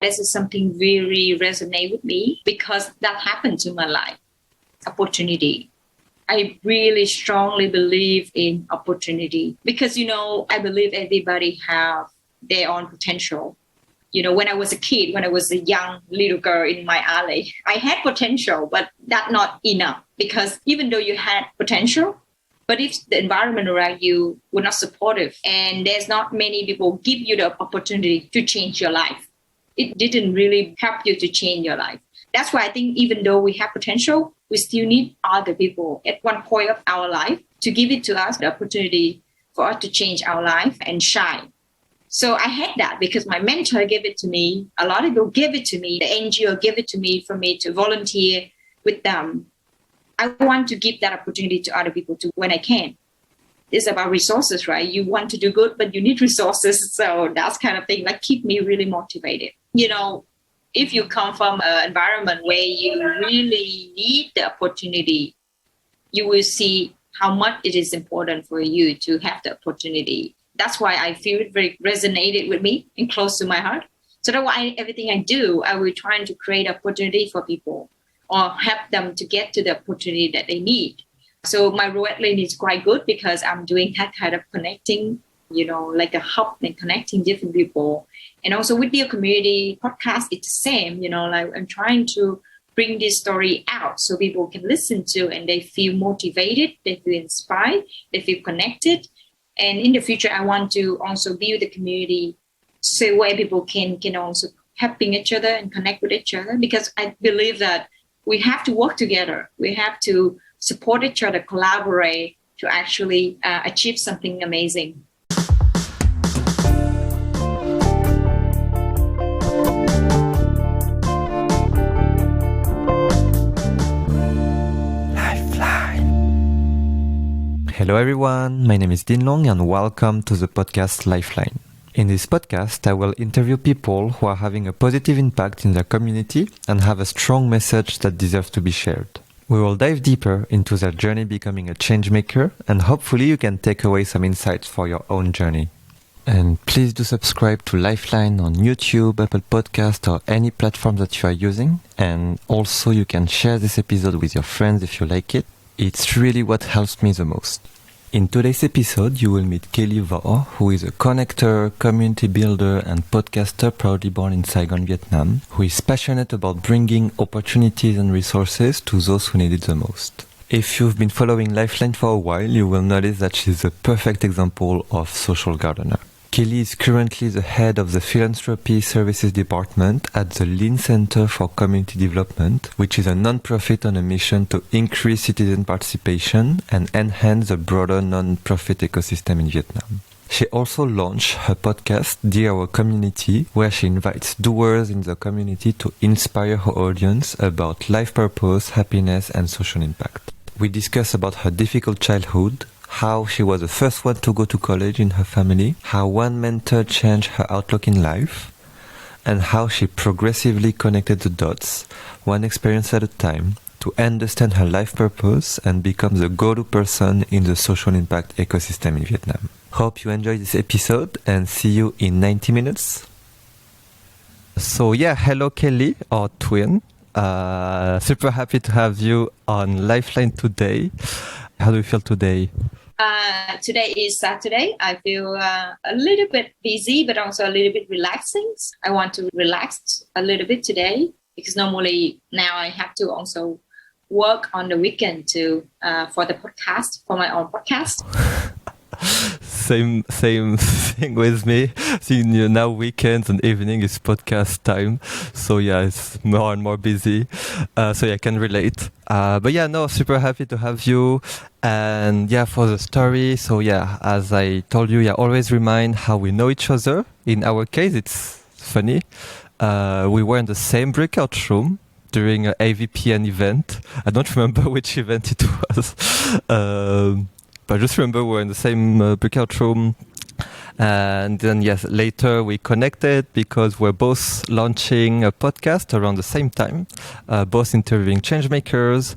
This is something really resonate with me because that happened to my life. Opportunity. I really strongly believe in opportunity because, I believe everybody have their own potential. When I was a kid, when I was a young little girl in my alley, I had potential, but that's not enough because even though you had potential, but if the environment around you were not supportive and there's not many people give you the opportunity to change your life, it didn't really help you to change your life. That's why I think even though we have potential, we still need other people at one point of our life to give it to us the opportunity for us to change our life and shine. So I had that because my mentor gave it to me. A lot of people gave it to me. The NGO gave it to me for me to volunteer with them. I want to give that opportunity to other people too when I can. It's about resources, right? You want to do good, but you need resources. So that's kind of thing that keep me really motivated. If you come from an environment where you really need the opportunity, you will see how much it is important for you to have the opportunity. That's why I feel it very resonated with me and close to my heart. So that's why everything I do, I will try to create opportunity for people or help them to get to the opportunity that they need. So my role at LIN is quite good because I'm doing that kind of connecting, like a hub and connecting different people. And also with the community podcast, it's the same, like I'm trying to bring this story out so people can listen to and they feel motivated, they feel inspired, they feel connected. And in the future, I want to also build the community so where people can also helping each other and connect with each other because I believe that we have to work together. We have to support each other, collaborate to actually achieve something amazing. Hello everyone, my name is Din Long and welcome to the podcast Lifeline. In this podcast, I will interview people who are having a positive impact in their community and have a strong message that deserves to be shared. We will dive deeper into their journey becoming a change maker and hopefully you can take away some insights for your own journey. And please do subscribe to Lifeline on YouTube, Apple Podcast or any platform that you are using. And also you can share this episode with your friends if you like it. It's really what helps me the most. In today's episode, you will meet Kelly Vo, who is a connector, community builder, and podcaster proudly born in Saigon, Vietnam, who is passionate about bringing opportunities and resources to those who need it the most. If you've been following Lifeline for a while, you will notice that she's a perfect example of social gardener. Kelly is currently the head of the Philanthropy Services Department at the LIN Center for Community Development, which is a non-profit on a mission to increase citizen participation and enhance the broader non-profit ecosystem in Vietnam. She also launched her podcast, Dear Our Community, where she invites doers in the community to inspire her audience about life purpose, happiness, and social impact. We discuss about her difficult childhood, how she was the first one to go to college in her family, how one mentor changed her outlook in life, and how she progressively connected the dots, one experience at a time, to understand her life purpose and become the go-to person in the social impact ecosystem in Vietnam. Hope you enjoyed this episode and see you in 90 minutes. So hello Kelly or Tuyen. Super happy to have you on Lifeline today. How do you feel today? Today is Saturday. I feel a little bit busy, but also a little bit relaxing. I want to relax a little bit today because normally now I have to also work on the weekend for the podcast, for my own podcast. Same thing with me. Seeing now weekends and evening is podcast time. So it's more and more busy. So I can relate. Super happy to have you. And for the story. So as I told you, always remind how we know each other. In our case, it's funny. We were in the same breakout room during an AVPN event. I don't remember which event it was. But I just remember we were in the same breakout room. And then, later we connected because we're both launching a podcast around the same time, both interviewing changemakers.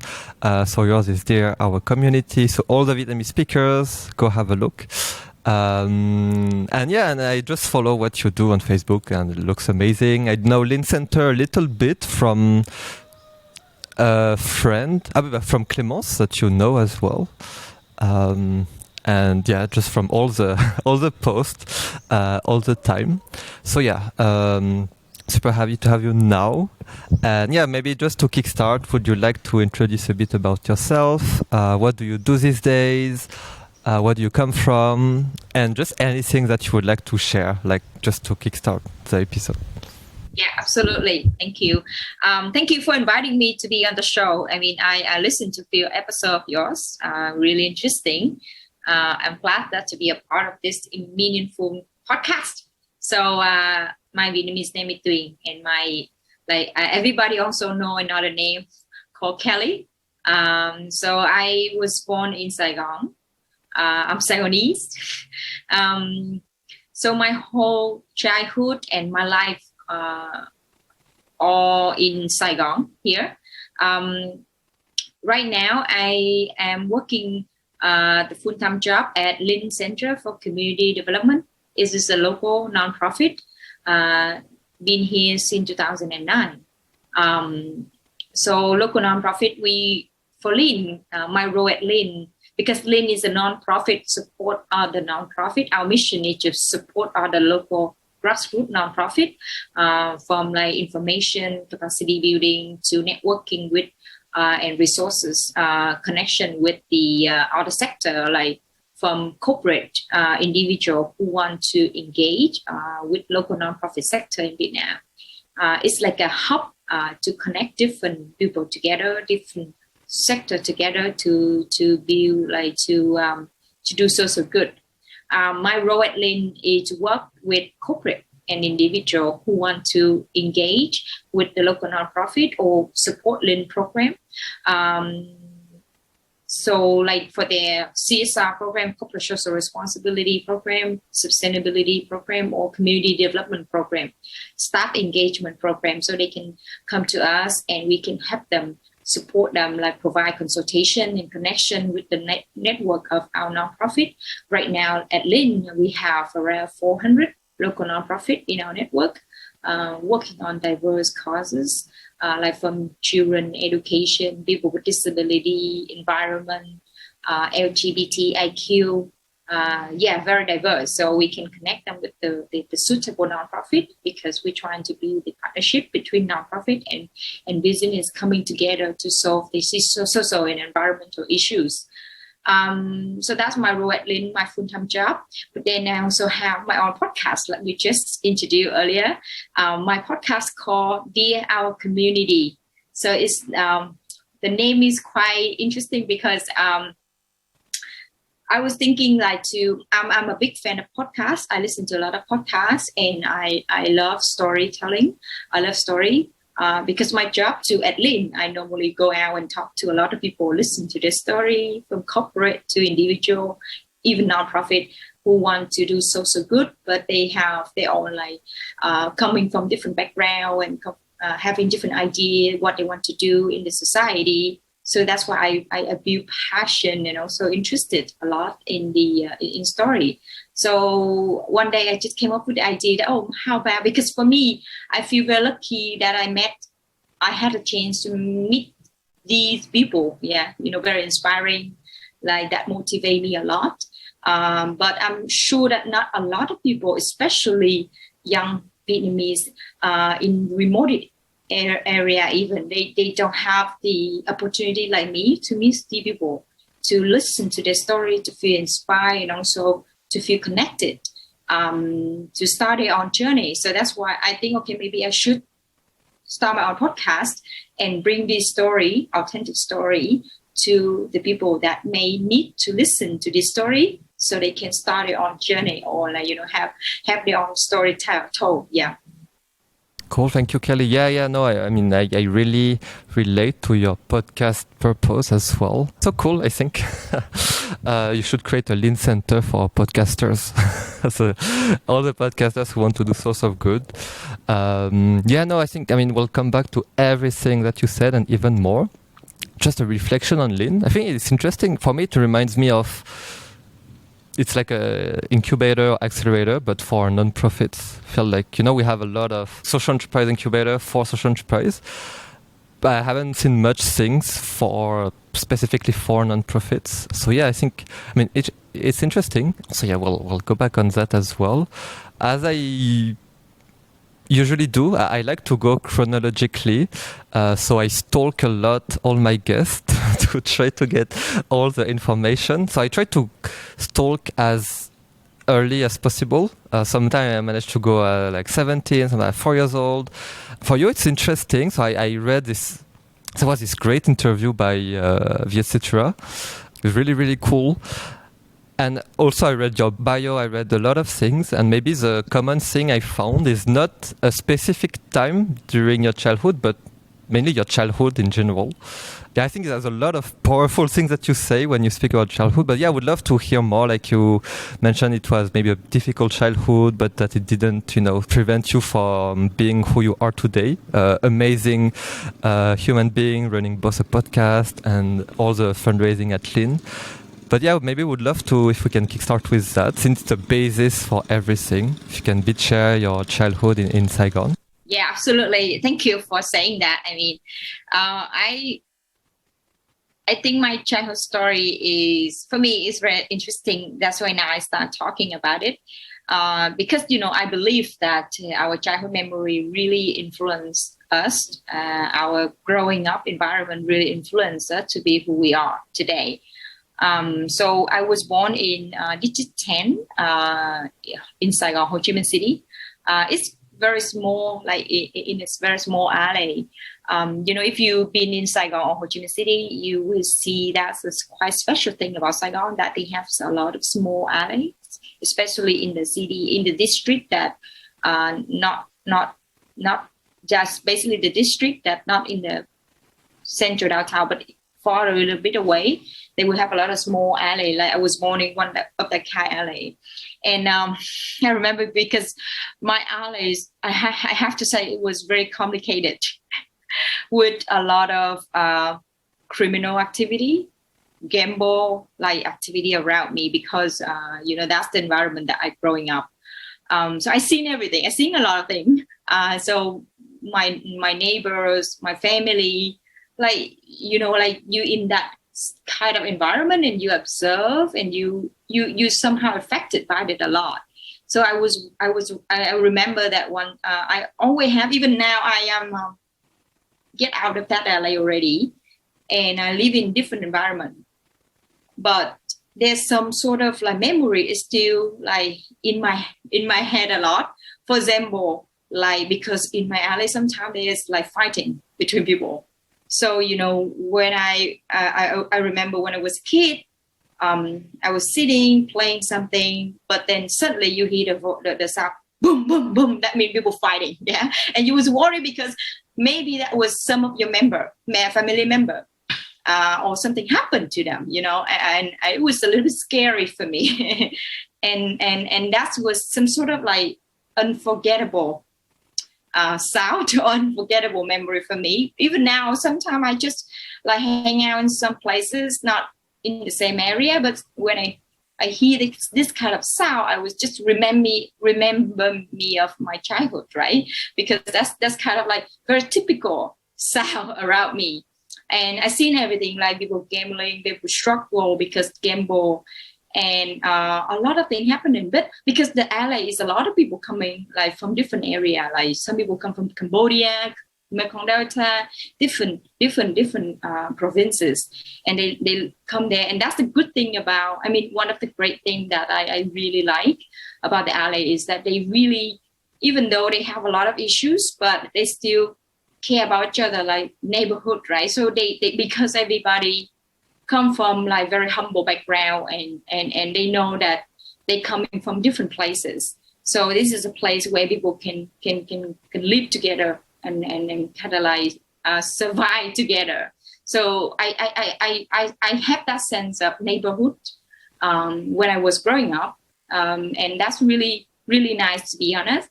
So yours is Dear Our Community. So all the Vietnamese speakers, go have a look. And I just follow what you do on Facebook, and it looks amazing. I know LIN Center a little bit from a friend, from Clémence, that you know as well. And yeah, just from all the all the posts all the time. So yeah, super happy to have you now. And yeah, maybe just to kickstart, would you like to introduce a bit about yourself? What do you do these days? Where do you come from? And just anything that you would like to share, like just to kickstart the episode. Yeah, absolutely. Thank you. Thank you for inviting me to be on the show. I mean, I listened to a few episodes of yours. Really interesting. I'm glad that to be a part of this meaningful podcast. So my Vietnamese name is Tuyen, and everybody also know another name called Kelly. So I was born in Saigon. I'm Saigonese. So my whole childhood and my life all in Saigon here. Right now, I am working the full-time job at LIN Center for Community Development. It is a local nonprofit. Been here since 2009. So local nonprofit, for LIN, my role at LIN, because LIN is a nonprofit, support other nonprofit. Our mission is to support other local grassroots nonprofit, from like information, capacity building to networking with and resources, connection with the other sector, like from corporate individual who want to engage with local nonprofit sector in Vietnam. It's like a hub to connect different people together, different sector together to build, like to do social good. My role at LIN is to work with corporate and individual who want to engage with the local nonprofit or support LIN program. So like for their CSR program, corporate social responsibility program, sustainability program, or community development program, staff engagement program, so they can come to us and we can help them, support them, like provide consultation and connection with the network of our nonprofit. Right now at LIN, we have around 400 local nonprofit in our network, working on diverse causes, like from children education, people with disability, environment, LGBTIQ. Very diverse. So we can connect them with the suitable nonprofit, because we're trying to build the partnership between nonprofit and business coming together to solve the social and environmental issues. So that's my role at LIN, my full-time job. But then I also have my own podcast, like we just introduced earlier. My podcast called Dear Our Community. So it's the name is quite interesting because I was thinking I'm a big fan of podcasts. I listen to a lot of podcasts, and I love storytelling. I love story. Because my job at LIN, I normally go out and talk to a lot of people, listen to their story, from corporate to individual, even nonprofit, who want to do social good, but they have their own coming from different background and having different idea what they want to do in the society. So that's why I build passion and also interested a lot in the in story. So one day I just came up with the idea that, how about, because for me, I feel very lucky that I had a chance to meet these people. Yeah, very inspiring, like that motivate me a lot. But I'm sure that not a lot of people, especially young Vietnamese in remote area, even they don't have the opportunity like me to meet the people, to listen to their story, to feel inspired, and also to feel connected, to start their own journey. So that's why I think, maybe I should start my own podcast and bring this story, authentic story, to the people that may need to listen to this story, so they can start their own journey, or have their own story told. Yeah. Cool, thank you, Kelly. I mean, I really relate to your podcast purpose as well. So cool, I think you should create a LIN Center for podcasters. So all the podcasters who want to do source of good. I think, we'll come back to everything that you said and even more. Just a reflection on LIN. I think it's interesting for me. It reminds me of it's like a incubator accelerator, but for nonprofits. Feel like, we have a lot of social enterprise incubator for social enterprise, but I haven't seen much things for specifically for nonprofits. So yeah, I mean, it's interesting. So yeah, we'll go back on that as well. As I usually do, I like to go chronologically. So I stalk a lot all my guests to try to get all the information. So I try to stalk as early as possible. Sometimes I manage to go like 17, sometimes 4 years old. For you, it's interesting. So I read this. There was this great interview by Vietcetera. It was really, really cool. And also I read your bio, I read a lot of things, and maybe the common thing I found is not a specific time during your childhood, but mainly your childhood in general. Yeah, I think there's a lot of powerful things that you say when you speak about childhood, but yeah, I would love to hear more. Like you mentioned, it was maybe a difficult childhood, but that it didn't, prevent you from being who you are today. Amazing human being, running both a podcast and all the fundraising at LIN. But yeah, maybe would love to, if we can kickstart with that, since it's the basis for everything. If you can share your childhood in Saigon. Yeah, absolutely. Thank you for saying that. I mean, I think my childhood story for me, is very interesting. That's why now I start talking about it. Because, I believe that our childhood memory really influenced us. Our growing up environment really influenced us to be who we are today. So I was born in District 10 in Saigon, Ho Chi Minh City. It's very small, like in a very small alley. If you've been in Saigon or Ho Chi Minh City, you will see that's a quite special thing about Saigon, that they have a lot of small alleys, especially in the city, in the district that not just basically the district that not in the central downtown, but far a little bit away. They will have a lot of small alley. Like I was born in one of the Kai alley. And I remember because my alleys, I have to say it was very complicated with a lot of criminal activity, gamble like activity around me because, that's the environment that I'm growing up. So I seen everything. I seen a lot of things. So my neighbors, my family, like you in that kind of environment and you observe and you somehow affected by it a lot. So I remember that one. I always have, even now I am get out of that LA already, and I live in different environment. But there's some sort of like memory is still like in my head a lot. For example, like because in my alley sometimes there's like fighting between people. So, when I remember when I was a kid, I was sitting, playing something, but then suddenly you hear the sound, boom, boom, boom. That means people fighting, yeah? And you was worried because maybe that was some of your family member, or something happened to them, and it was a little bit scary for me. and that was some sort of like unforgettable sound or unforgettable memory for me. Even now, sometimes I just like hang out in some places, not in the same area, but when I hear this kind of sound, I was just remember me of my childhood, right? Because that's kind of like very typical sound around me. And I seen everything, like people gambling, people struggle because gamble. And a lot of things happening, but because the alley is a lot of people coming like from different area, like some people come from Cambodia, Mekong Delta, different provinces, and they come there. And that's the good thing about, one of the great things that I really like about the alley is that they really, even though they have a lot of issues, but they still care about each other, like neighborhood, right? So they because everybody come from like very humble background and they know that they coming from different places. So this is a place where people can live together and kind of like survive together. So I have that sense of neighborhood when I was growing up, and that's really really nice, to be honest,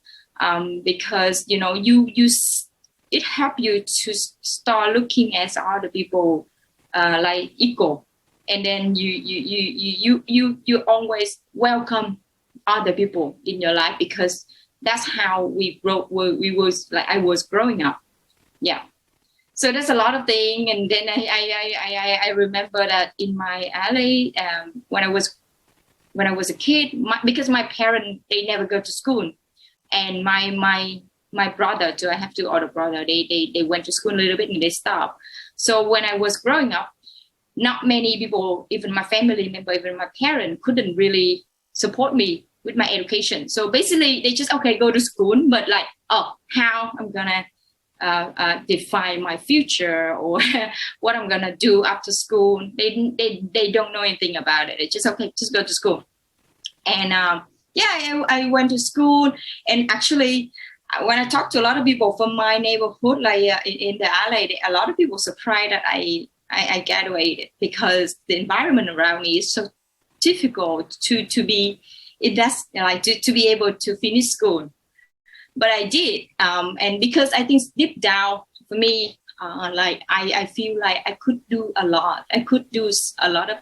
because it helps you to start looking at other people like equal, and then you always welcome other people in your life, because that's how we grow. We was like I was growing up. Yeah. So there's a lot of things, and then I remember that in my alley, when I was a kid, because my parents, they never go to school, and my brother too. I have two older brother. They went to school a little bit and they stopped. So when I was growing up, not many people, even my family member, even my parents, couldn't really support me with my education. So basically, they just okay, go to school, but like, oh, how I'm gonna define my future, or what I'm gonna do after school. They don't know anything about it. It's just okay, just go to school. And I went to school, and actually, when I talked to a lot of people from my neighborhood, like in the alley, a lot of people surprised that I graduated, because the environment around me is so difficult to be in that, like to be able to finish school. But I did, and because I think deep down for me, like I feel like I could do a lot. I could do a lot of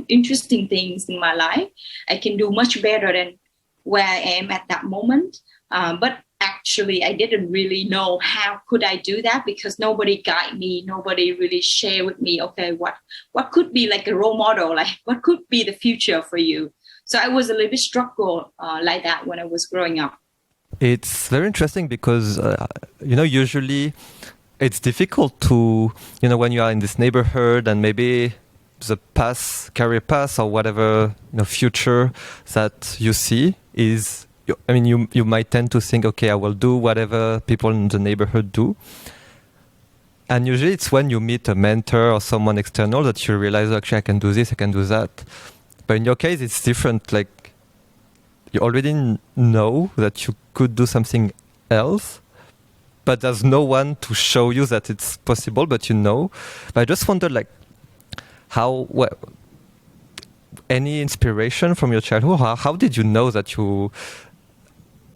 interesting things in my life. I can do much better than where I am at that moment. But actually, I didn't really know how could I do that, because nobody guide me. Nobody really share with me, okay, what could be like a role model, like what could be the future for you. So I was a little bit struggle like that when I was growing up. It's very interesting because, usually it's difficult to, when you are in this neighborhood and maybe the career path or whatever, future that you see is, you might tend to think, okay, I will do whatever people in the neighborhood do. And usually it's when you meet a mentor or someone external that you realize, actually, I can do this, I can do that. But in your case, it's different. Like, you already know that you could do something else, but there's no one to show you that it's possible, but you know. But I just wonder, like, any inspiration from your childhood? How did you know that you...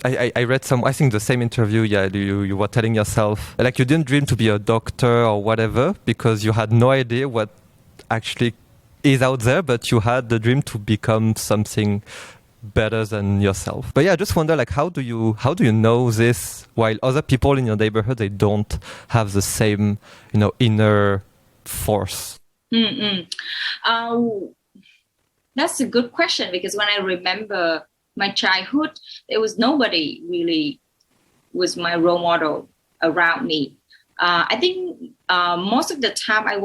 I read I think the same interview, you were telling yourself, like, you didn't dream to be a doctor or whatever, because you had no idea what actually is out there, but you had the dream to become something better than yourself. But yeah, I just wonder, like, how do you know this while other people in your neighborhood, they don't have the same, inner force? That's a good question, because when I remember my childhood, there was nobody really was my role model around me. I think most of the time I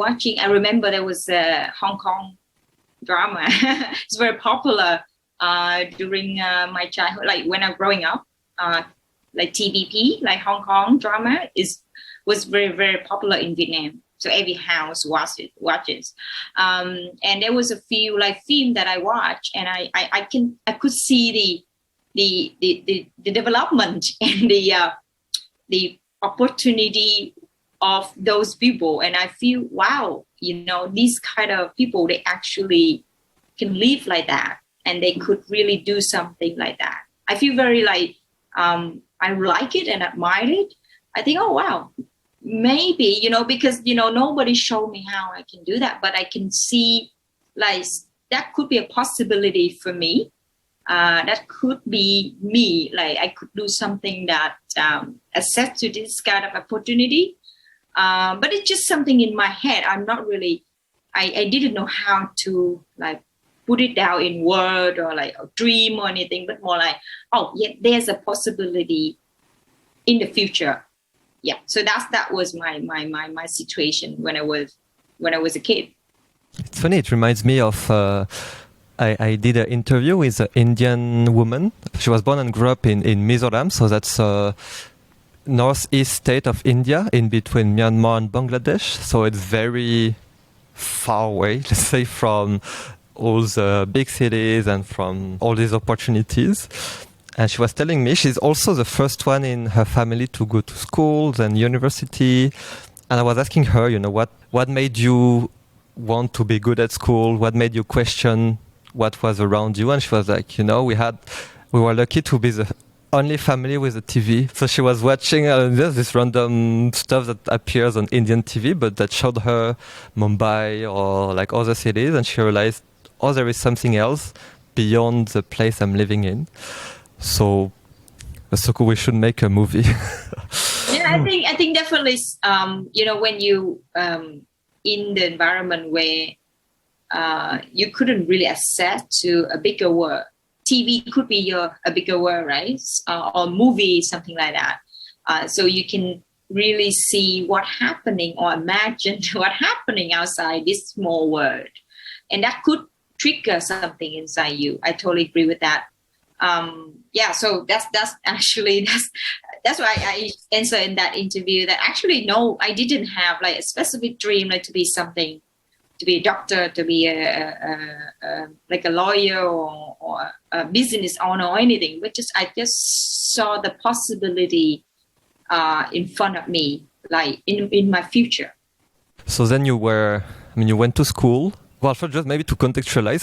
remember there was a Hong Kong drama. It's very popular during my childhood, like when I'm growing up, like TVP, like Hong Kong drama was very, very popular in Vietnam. So every house watches. And there was a few like film that I watched, and I could see the development and the opportunity of those people, and I feel, wow, these kind of people, they actually can live like that, and they could really do something like that. I feel very like I like it and admire it. I think, oh wow, maybe because nobody showed me how I can do that, but I can see like that could be a possibility for me. That could be me. Like I could do something that access to this kind of opportunity. But it's just something in my head. I'm not really. I didn't know how to like put it down in word or like a dream or anything, but more like, oh yeah, there's a possibility in the future. Yeah. So that was my situation when I was a kid. It's funny. It reminds me of. I did an interview with an Indian woman. She was born and grew up in Mizoram, so that's northeast state of India, in between Myanmar and Bangladesh. So it's very far away, let's say, from all the big cities and from all these opportunities. And she was telling me she's also the first one in her family to go to schools and university. And I was asking her, what made you want to be good at school? What made you question what was around you? And she was like, we were lucky to be the only family with a TV. So she was watching this random stuff that appears on Indian TV, but that showed her Mumbai or like other cities, and she realized, oh, there is something else beyond the place I'm living in. So that's so cool. We should make a movie. Yeah, I think definitely. When you in the environment where you couldn't really access to a bigger world. TV could be a bigger world, right? Or movie, something like that. So you can really see what's happening or imagine what's happening outside this small world. And that could trigger something inside you. I totally agree with that. So that's actually that's why I answered in that interview that actually no, I didn't have like a specific dream like to be something, to be a doctor, to be like a lawyer or a business owner or anything. But I just saw the possibility in front of me, like in my future. So then you went to school. Well, first, just maybe to contextualize,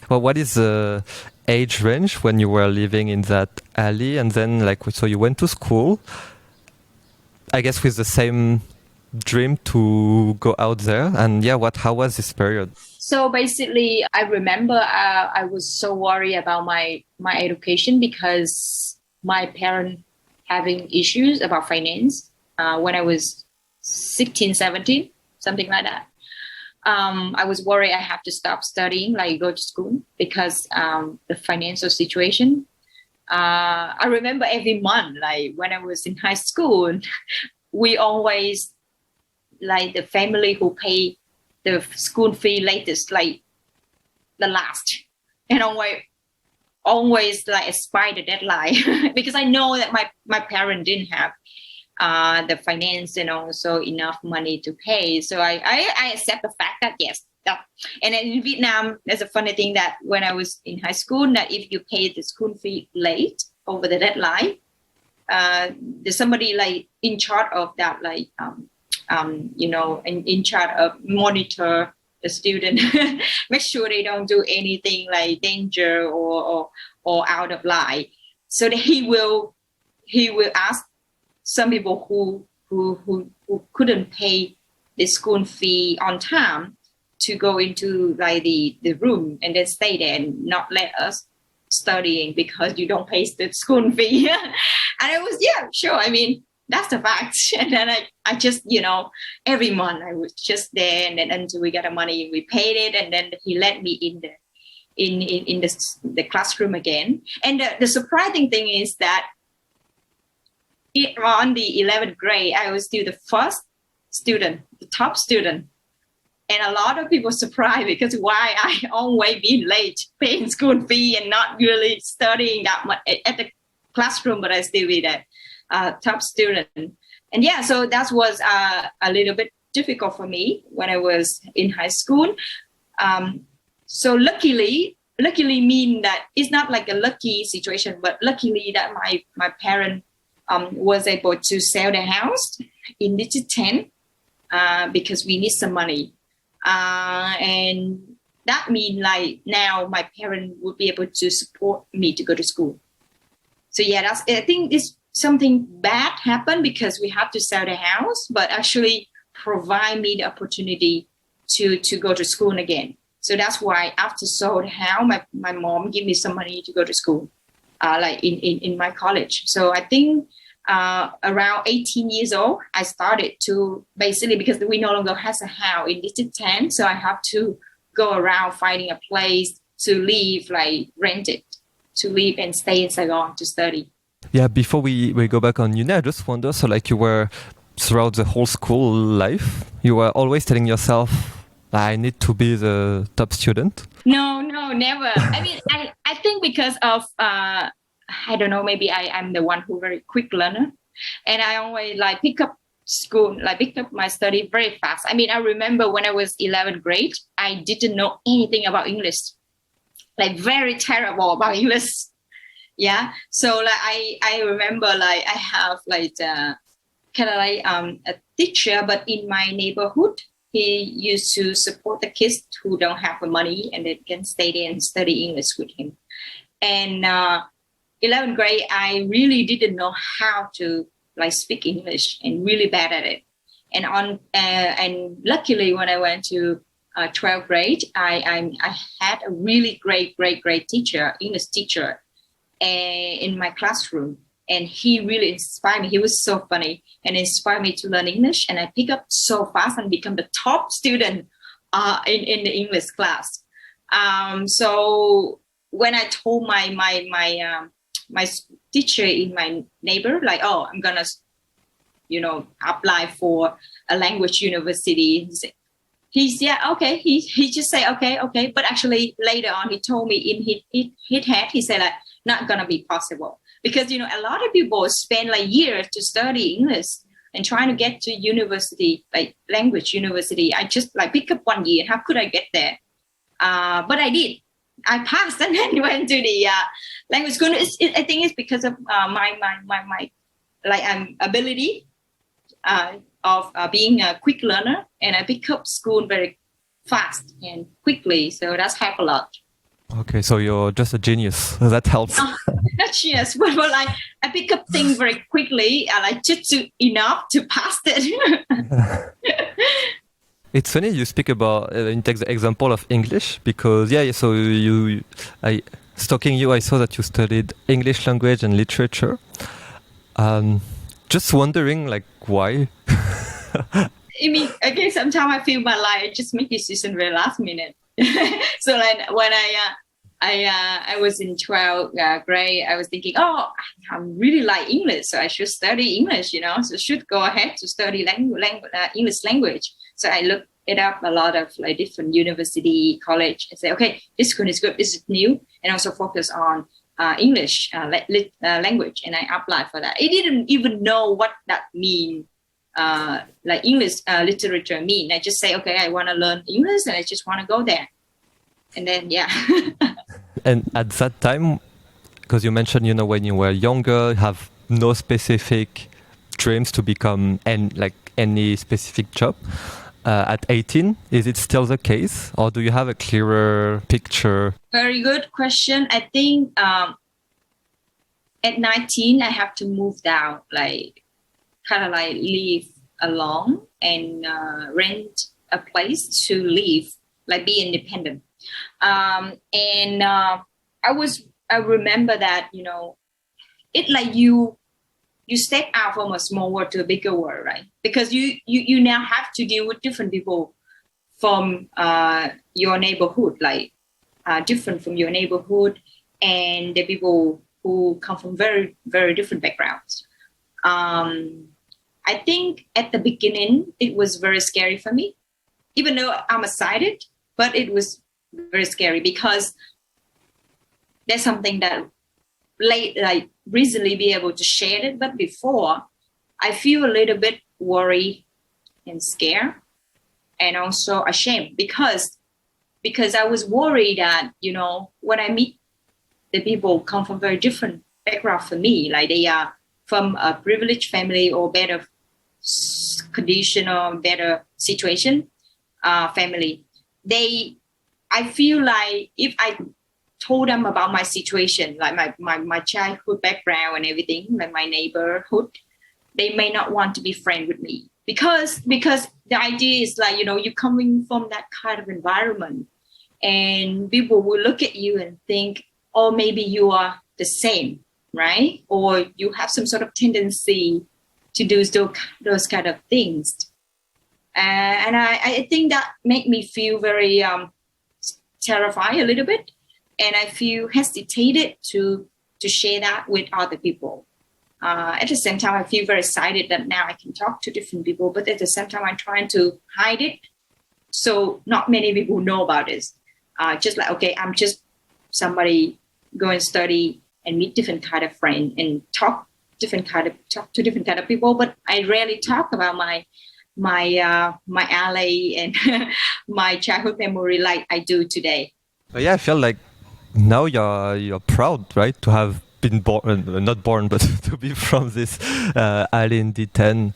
what is the age range when you were living in that alley? And then, so you went to school, I guess with the same dream to go out there. And how was this period? So basically, I remember I was so worried about my education because my parents having issues about finance when I was 16, 17, something like that. I was worried I have to stop studying, like go to school, because the financial situation. I remember every month, like when I was in high school, we always, like the family who pay the school fee latest, like the last, and always like aspire the deadline because I know that my parents didn't have the finance and also enough money to pay. So I accept the fact that yes. And then in Vietnam, there's a funny thing that when I was in high school, that if you pay the school fee late over the deadline, there's somebody like in charge of that, like, in charge of monitor the student, make sure they don't do anything like danger or out of line. So that he will ask some people who couldn't pay the school fee on time to go into like the room and then stay there and not let us studying because you don't pay the school fee. And I was, sure. I mean, that's the fact. And then I just, every month I was just there, and then until we got the money, we paid it, and then he let me in the classroom again. And the surprising thing is that on the 11th grade, I was still the first student, the top student. And a lot of people surprised because why I always been late paying school fee and not really studying that much at the classroom, but I still be the top student. And so that was a little bit difficult for me when I was in high school. So luckily mean that it's not like a lucky situation, but luckily that my parents was able to sell the house in District 10 because we need some money. And that means like now my parents would be able to support me to go to school. So I think it's something bad happened because we have to sell the house, but actually provide me the opportunity to go to school again. So that's why after sold the house, my mom gave me some money to go to school, like in my college. So I think around 18 years old, I started to basically, because we no longer has a house in District 10, so I have to go around finding a place to live, like rent it, to live and stay in Saigon to study. Yeah, before we go back on uni, I just wonder, so like you were throughout the whole school life, you were always telling yourself, I need to be the top student? No, never. I mean, I think because of I don't know, maybe I'm the one who very quick learner, and I always like pick up my study very fast. I mean, I remember when I was 11th grade, I didn't know anything about English, like very terrible about English. Yeah. So like I remember like I have like kind of like a teacher, but in my neighborhood, he used to support the kids who don't have the money and they can stay there and study English with him. And 11th grade, I really didn't know how to like speak English and really bad at it. And luckily when I went to 12th grade, I had a really great teacher, English teacher, in my classroom. And he really inspired me. He was so funny and inspired me to learn English. And I pick up so fast and become the top student in the English class. So when I told my teacher in my neighbor, like, oh, I'm gonna, apply for a language university. He's yeah, okay. He just say okay. But actually later on, he told me in his head, he said like, not gonna be possible. Because, a lot of people spend like years to study English and trying to get to university, like language university. I just like pick up 1 year. How could I get there? But I did. I passed and then went to the language school. I think it's because of my ability of being a quick learner, and I pick up school very fast and quickly. So that's helped a lot. Okay, so you're just a genius. That helps. Not genius, but like I pick up things very quickly, like just enough to pass it. It's funny you speak about, you take the example of English, because so stalking you, I saw that you studied English language and literature. Just wondering, like, why? I mean, again, sometimes I feel my life, I just make decision very last minute. So like when I was in 12th grade, I was thinking, oh, I really like English, so I should study English, so I should go ahead to study English language. So I looked it up a lot of like different university, college, and say, okay, this one is good, this is new, and also focus on English language, and I applied for that. I didn't even know what that means. Like English literature mean. I just say, okay, I want to learn English and I just want to go there. And then, yeah. And at that time, because you mentioned, when you were younger, have no specific dreams to become any specific job. At 18, is it still the case? Or do you have a clearer picture? Very good question. I think at 19, I have to move down, kind of like live alone and rent a place to live, like be independent. And I remember that, it like you step out from a small world to a bigger world, right? Because you now have to deal with different people from your neighborhood, different from your neighborhood, and the people who come from very, very different backgrounds. I think at the beginning, it was very scary for me, even though I'm excited, but it was very scary because there's something that recently be able to share it. But before, I feel a little bit worried and scared and also ashamed because I was worried that, when I meet the people come from very different background from me, like they are from a privileged family or better condition or better situation, family. I feel like if I told them about my situation, like my childhood background and everything, like my neighborhood, they may not want to be friends with me because the idea is like, you're coming from that kind of environment and people will look at you and think, oh, maybe you are the same, right? Or you have some sort of tendency to do those kind of things. And I think that made me feel very terrified a little bit. And I feel hesitated to share that with other people. At the same time, I feel very excited that now I can talk to different people. But at the same time, I'm trying to hide it. So not many people know about this. Just like, okay, I'm just somebody go and study and meet different kind of friends and talk to different kind of people, but I rarely talk about my alley and my childhood memory like I do today. But yeah, I feel like now you're proud, right, to have been born, not born, but to be from this alley in D10.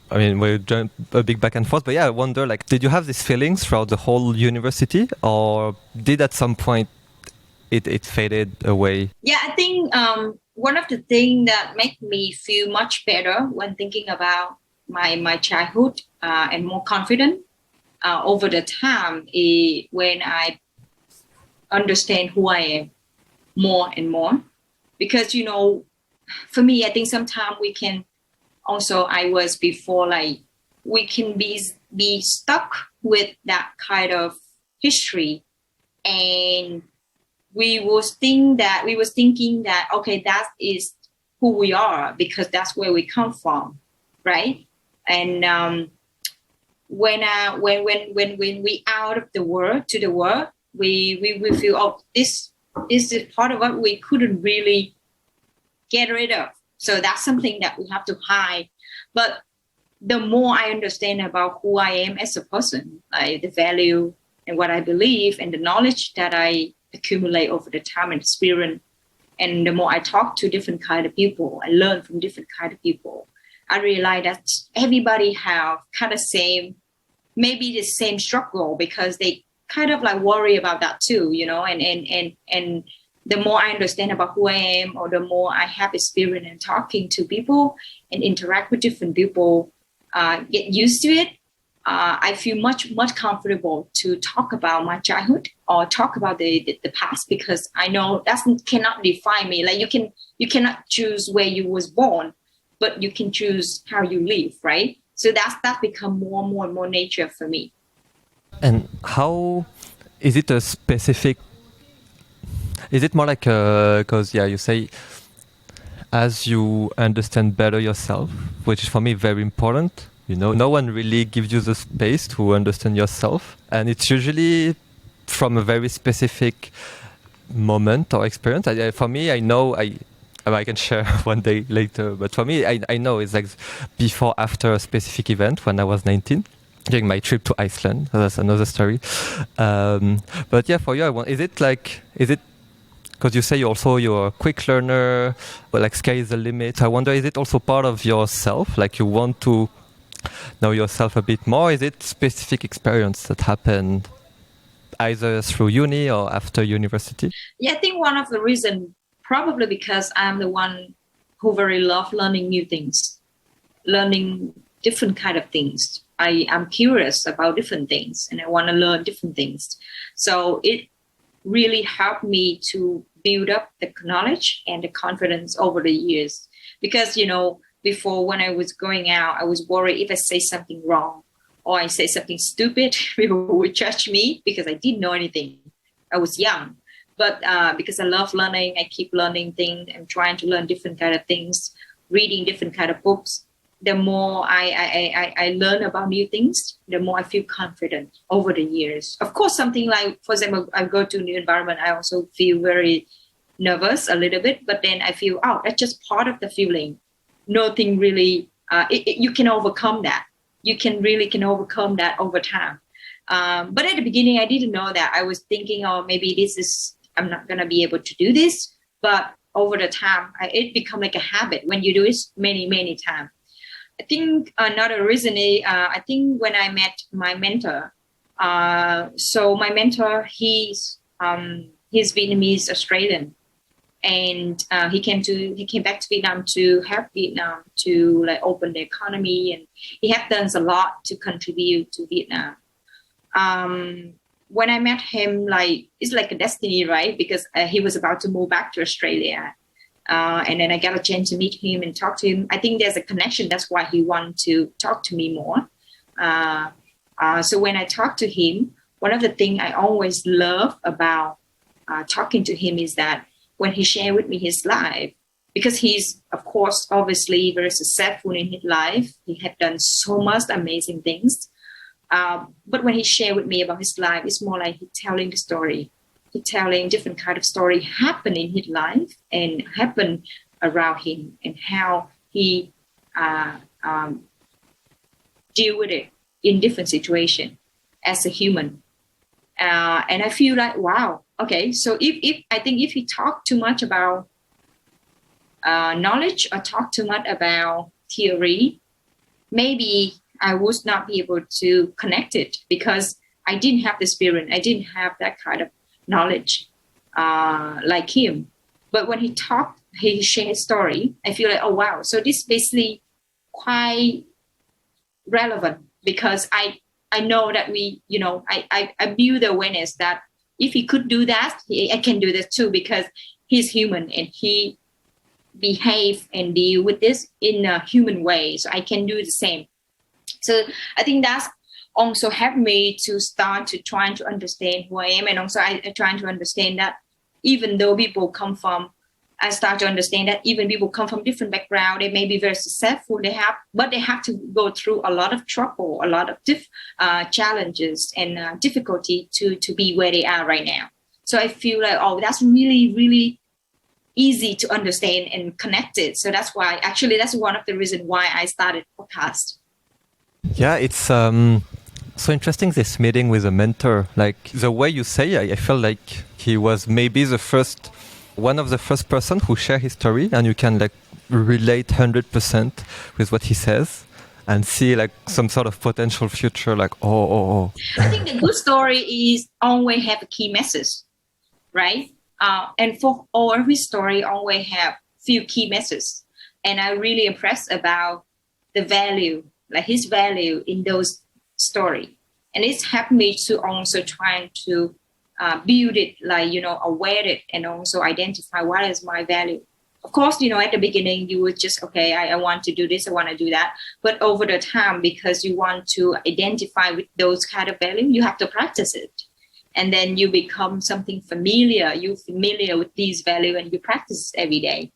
I mean, we joined a big back and forth, but yeah, I wonder, like, did you have these feelings throughout the whole university, or did at some point it faded away? Yeah, I think one of the things that make me feel much better when thinking about my childhood and more confident over the time is when I understand who I am more and more. Because, for me, I think sometimes we can also, I was before, like, we can be stuck with that kind of history. And we was thinking that, okay, that is who we are because that's where we come from, right? And when we out of the world to the world, we feel, oh, this is part of what we couldn't really get rid of. So that's something that we have to hide. But the more I understand about who I am as a person, the value and what I believe and the knowledge that I accumulate over the time and experience, and the more I talk to different kind of people, I learn from different kind of people, I realize that everybody have kind of maybe the same struggle because they kind of like worry about that too, and the more I understand about who I am, or the more I have experience in talking to people and interact with different people, get used to it, I feel much comfortable to talk about my childhood or talk about the past, because I know that cannot define me. Like you cannot choose where you was born, but you can choose how you live, right? So that become more and more nature for me. And how is it a specific? Is it more like because you say as you understand better yourself, which is for me very important. No one really gives you the space to understand yourself, and it's usually from a very specific moment or experience. For me, I know I can share one day later, but for me, I know it's like before, after a specific event when I was 19. During my trip to Iceland, that's another story. But yeah, for you, is it because you say you're a quick learner, but like sky is the limit. I wonder, is it also part of yourself? Like you want to know yourself a bit more? Is it specific experience that happened either through uni or after university? Yeah, I think one of the reasons, probably because I'm the one who very love learning new things, learning different kind of things. I'm curious about different things and I want to learn different things. So it really helped me to build up the knowledge and the confidence over the years. Because, before when I was going out, I was worried if I say something wrong or I say something stupid, people would judge me because I didn't know anything. I was young. But because I love learning, I keep learning things. I'm trying to learn different kind of things, reading different kind of books. The more I learn about new things, the more I feel confident over the years. Of course, something like, for example, I go to a new environment, I also feel very nervous a little bit, but then I feel, oh, that's just part of the feeling. Nothing really, you can overcome that. You can overcome that over time. But at the beginning, I didn't know that. I was thinking, oh, maybe I'm not going to be able to do this. But over the time, it become like a habit when you do it many, many times. I think another reason is, I think when I met my mentor, so my mentor, he's Vietnamese Australian, and he came back to Vietnam to help Vietnam to like open the economy, and he has done a lot to contribute to Vietnam. When I met him, like it's like a destiny, right? Because he was about to move back to Australia. And then I got a chance to meet him and talk to him. I think there's a connection. That's why he wanted to talk to me more. So when I talk to him, one of the things I always love about talking to him is that when he shared with me his life, because he's, of course, obviously very successful in his life. He had done so much amazing things. But when he shared with me about his life, it's more like he's telling the story. He's telling different kind of story happen in his life and happen around him, and how he deal with it in different situations as a human. And I feel like, wow, okay. So if I think if he talk too much about knowledge or talk too much about theory, maybe I would not be able to connect it because I didn't have the experience. I didn't have that kind of knowledge like him. But when he talked he shared his story, I feel like, oh wow, so this basically quite relevant, because I know that I build the awareness that if he could do that, I can do that too, because he's human and he behave and deal with this in a human way. So I can do the same. So I think that's also helped me to start to try to understand who I am. And also I try to understand that even though I start to understand that even people come from different backgrounds, they may be very successful, but they have to go through a lot of trouble, a lot of challenges and difficulty to be where they are right now. So I feel like, oh, that's really, really easy to understand and connect it. So that's why, actually, that's one of the reasons why I started podcast. Yeah, it's so interesting, this meeting with a mentor. Like the way you say, I feel like he was maybe one of the first person who share his story, and you can like relate 100% with what he says and see like some sort of potential future, like, oh. I think the good story is always have a key message, right? And for every story always have few key messages. And I really impressed about the value, like his value in those story. And it's helped me to also try to build it, like, aware it, and also identify what is my value. Of course, at the beginning, you would just, okay, I want to do this, I want to do that. But over the time, because you want to identify with those kind of value, you have to practice it. And then you become something familiar. You're familiar with these value and you practice every day.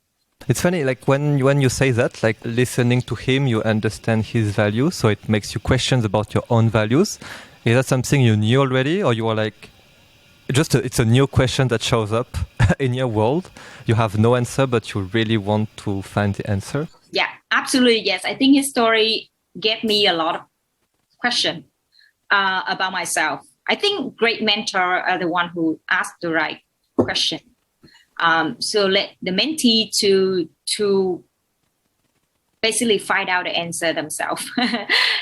It's funny, like when you say that, like listening to him, you understand his values, so it makes you questions about your own values. Is that something you knew already, or you are like, it's a new question that shows up in your world? You have no answer, but you really want to find the answer? Yeah, absolutely, yes. I think his story gave me a lot of questions about myself. I think great mentor are the one who asked the right question. So let the mentee to basically find out the answer themselves.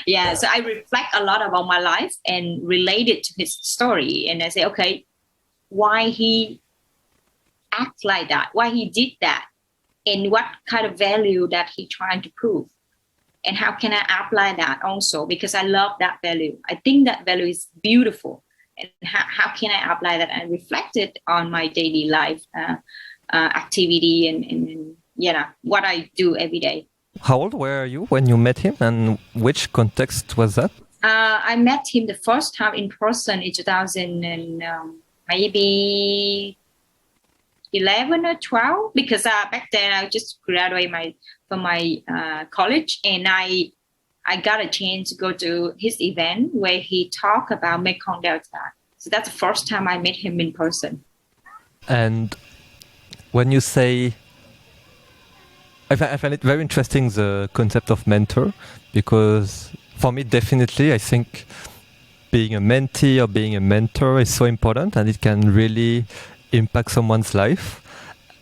Yeah, so I reflect a lot about my life and relate it to his story. And I say, okay, why he act like that, why he did that, and what kind of value that he trying to prove. And how can I apply that also? Because I love that value. I think that value is beautiful. And how can I apply that and reflect it on my daily life activity and what I do every day. How old were you when you met him, and which context was that? I met him the first time in person in 2000 and maybe 11 or 12, because back then I just graduated from my college, and I got a chance to go to his event where he talked about Mekong Delta. So that's the first time I met him in person. And when you say, I find it very interesting, the concept of mentor, because for me, definitely, I think being a mentee or being a mentor is so important, and it can really impact someone's life.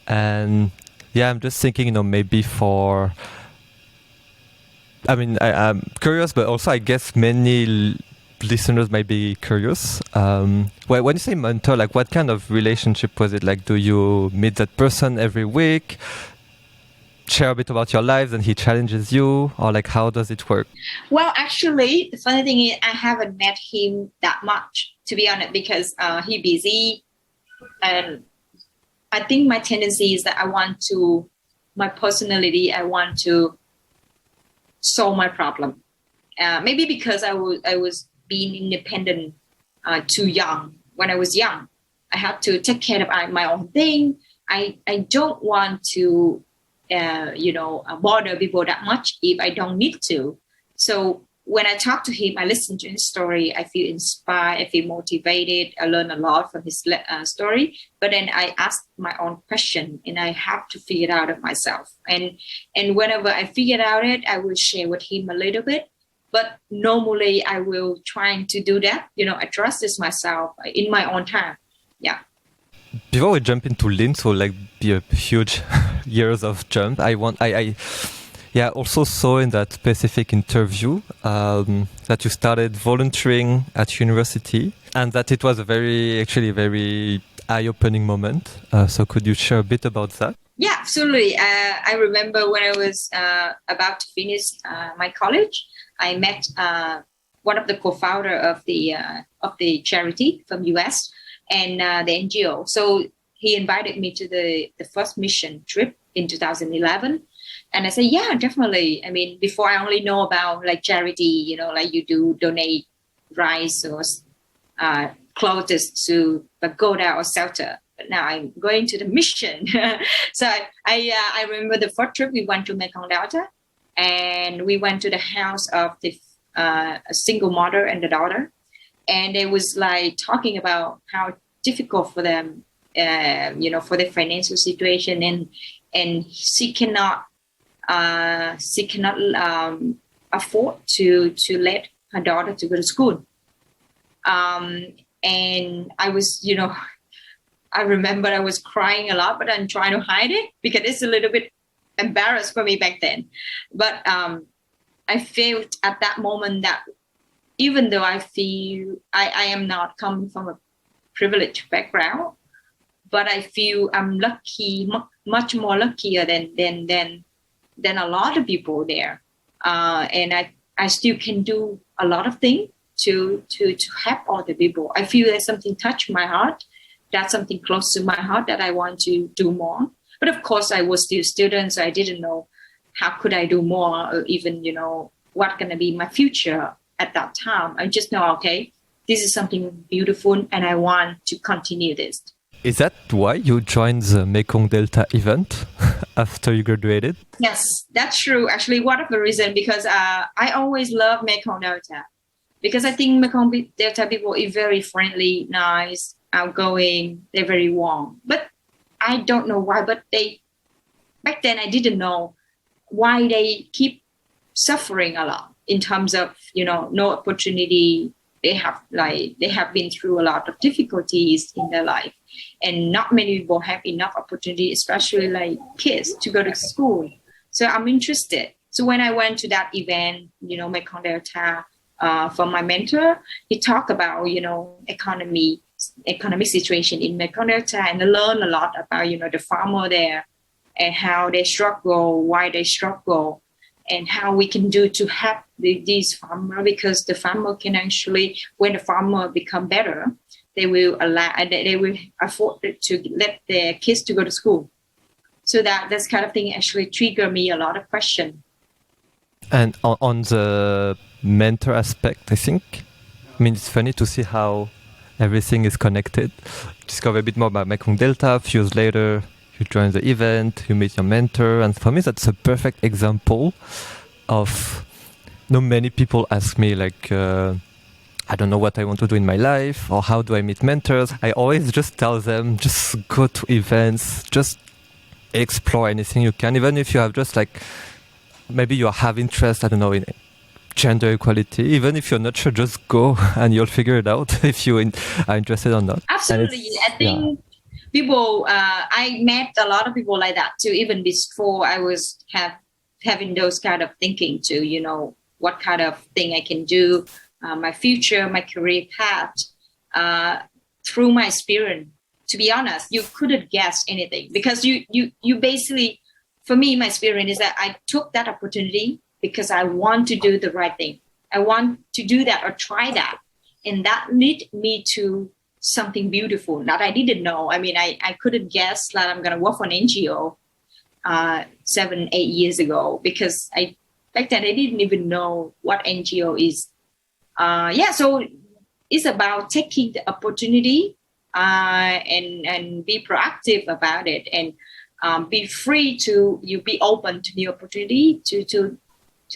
And yeah, I'm just thinking, maybe I'm curious, but also I guess many listeners might be curious. When you say mentor, like what kind of relationship was it? Like, do you meet that person every week, share a bit about your lives, and he challenges you, or like how does it work? Well, actually, the funny thing is I haven't met him that much, to be honest, because he's busy, and I think my tendency is that my personality, I want to solve my problem. Maybe because I was being independent too young. When I was young, I had to take care of my own thing. I don't want to bother people that much if I don't need to. So when I talk to him, I listen to his story, I feel inspired, I feel motivated, I learn a lot from his story. But then I ask my own question, and I have to figure it out of myself. And whenever I figure out it, I will share with him a little bit. But normally I will try to do that, address this myself in my own time. Yeah. Before we jump into LIN, so like be a huge years of jump, I also saw in that specific interview that you started volunteering at university, and that it was a very eye-opening moment. So could you share a bit about that? Yeah, absolutely. I remember when I was about to finish my college, I met one of the co-founder of the charity from US and the NGO. So he invited me to the first mission trip in 2011. And I said, yeah, definitely. I mean, before I only know about like charity, like you do donate rice or clothes to pagoda or shelter. But now I'm going to the mission. So I remember the first trip we went to Mekong Delta, and we went to the house of a single mother and the daughter, and they was like talking about how difficult for them, for their financial situation, and she cannot afford to let her daughter to go to school. And I was, I remember I was crying a lot, but I'm trying to hide it because it's a little bit embarrassed for me back then. But I felt at that moment that even though I feel I am not coming from a privileged background, but I feel I'm lucky, much more luckier than a lot of people there. And I still can do a lot of things to help other people. I feel that something touched my heart. That's something close to my heart that I want to do more. But of course, I was still a student, so I didn't know how could I do more, or even, what going to be my future at that time. I just know, okay, this is something beautiful and I want to continue this. Is that why you joined the Mekong Delta event after you graduated? Yes, that's true. Actually, one of the reasons, because I always love Mekong Delta. Because I think Mekong Delta people are very friendly, nice, outgoing, they're very warm. But I don't know why, but back then I didn't know why they keep suffering a lot in terms of, no opportunity. They have been through a lot of difficulties in their life. And not many people have enough opportunity, especially like kids, to go to school. So I'm interested. So when I went to that event, Mekong Delta, from my mentor, he talked about, economic situation in Mekong Delta, and I learned a lot about, the farmer there and how they struggle, why they struggle, and how we can do to help these farmers, because the farmer can actually, when the farmer become better, they will afford to let their kids to go to school. So that's kind of thing actually trigger me a lot of questions. And on the mentor aspect, it's funny to see how everything is connected. Discover a bit more about Mekong Delta. A few years later, you join the event, you meet your mentor. And for me, that's a perfect example of, many people ask me I don't know what I want to do in my life, or how do I meet mentors. I always just tell them, just go to events, just explore anything you can, even if you have just maybe you have interest, I don't know, in gender equality. Even if you're not sure, just go and you'll figure it out if you are interested or not. Absolutely. I think people, I met a lot of people like that too, even before I was having those kind of thinking to, what kind of thing I can do, my future, my career path, through my experience. To be honest, you couldn't guess anything because you basically, for me, my experience is that I took that opportunity because I want to do the right thing. I want to do that or try that. And that led me to something beautiful that I didn't know. I mean, I couldn't guess that I'm going to work for an NGO 7-8 years ago, because back then I didn't even know what NGO is. So it's about taking the opportunity and be proactive about it, and be free to be open to new opportunity to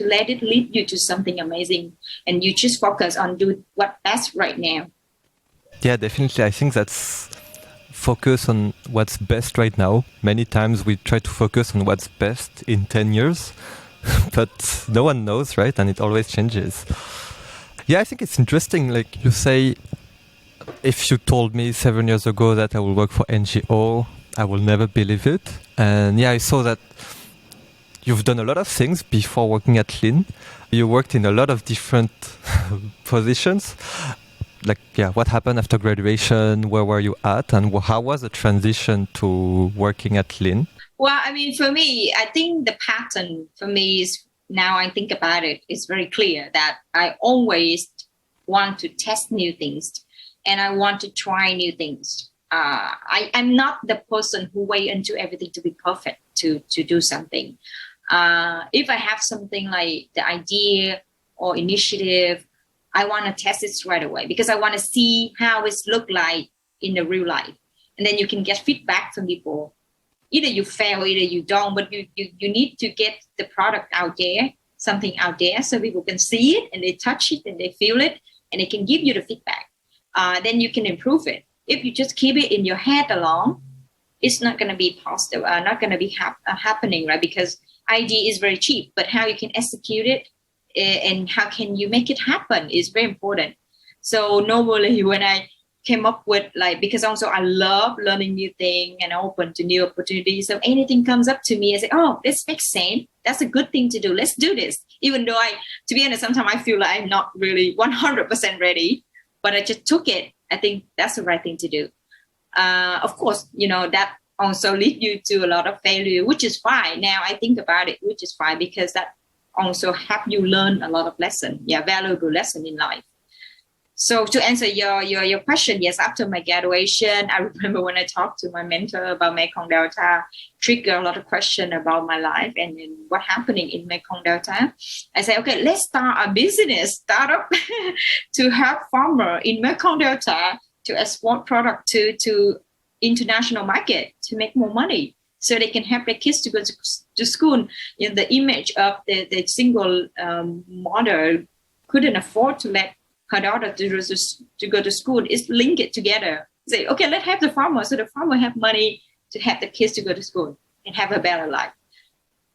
let it lead you to something amazing, and you just focus on do what's best right now. Yeah, definitely. I think that's focus on what's best right now. Many times we try to focus on what's best in 10 years, but no one knows, right? And it always changes. Yeah, I think it's interesting. Like you say, if you told me 7 years ago that I will work for NGO, I will never believe it. And yeah, I saw that you've done a lot of things before working at LIN. You worked in a lot of different positions. What happened after graduation? Where were you at? And how was the transition to working at LIN? Well, I mean, for me, I think the pattern for me is, now I think about it, it's very clear that I always want to test new things and I want to try new things. I'm not the person who wait until everything to be perfect to do something. If I have something like the idea or initiative, I want to test it right away because I want to see how it's look like in the real life. And then you can get feedback from people. Either you fail, either you don't, but you need to get the product out there, something out there, so people can see it and they touch it and they feel it and they can give you the feedback. Then you can improve it. If you just keep it in your head alone, it's not going to be positive, not going to be happening, right? Because idea is very cheap, but how you can execute it and how can you make it happen is very important. So normally when I came up with, like, because also I love learning new things and open to new opportunities. So anything comes up to me, I say, oh, this makes sense. That's a good thing to do. Let's do this. Even though to be honest, sometimes I feel like I'm not really 100% ready, but I just took it. I think that's the right thing to do. Of course, that also lead you to a lot of failure, which is fine. Now I think about it, which is fine, because that also help you learn a lot of lesson, valuable lesson in life. So to answer your question, yes, after my graduation, I remember when I talked to my mentor about Mekong Delta, trigger a lot of questions about my life and what happening in Mekong Delta. I said, okay, let's start a business startup to help farmer in Mekong Delta to export product to international market to make more money, so they can help their kids to go to school. The image of the single mother couldn't afford to let her daughter to go to school is link it together. Say, okay, let's have the farmer, so the farmer have money to have the kids to go to school and have a better life.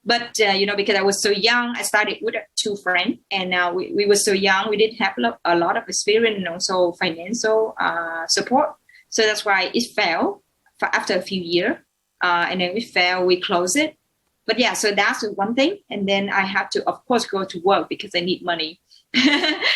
But because I was so young, I started with 2 friends, and we were so young, we didn't have a lot of experience and also financial support. So that's why it failed after a few years, and then we closed it. But so that's one thing. And then I had to, of course, go to work because I need money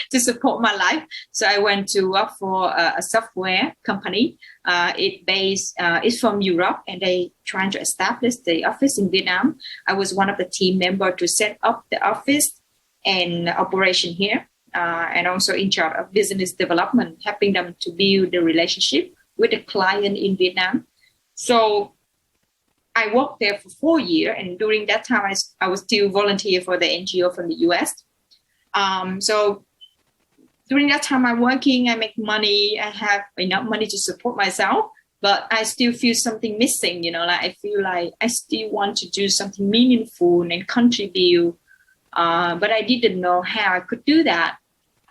to support my life. So I went to work for a software company. It's from Europe, and they trying to establish the office in Vietnam. I was one of the team members to set up the office and operation here, and also in charge of business development, helping them to build the relationship with the client in Vietnam. So I worked there for 4 years, and during that time, I was still volunteer for the NGO from the US. So during that time I'm working, I make money, I have enough money to support myself, but I still feel something missing, like I feel like I still want to do something meaningful and contribute, but I didn't know how I could do that.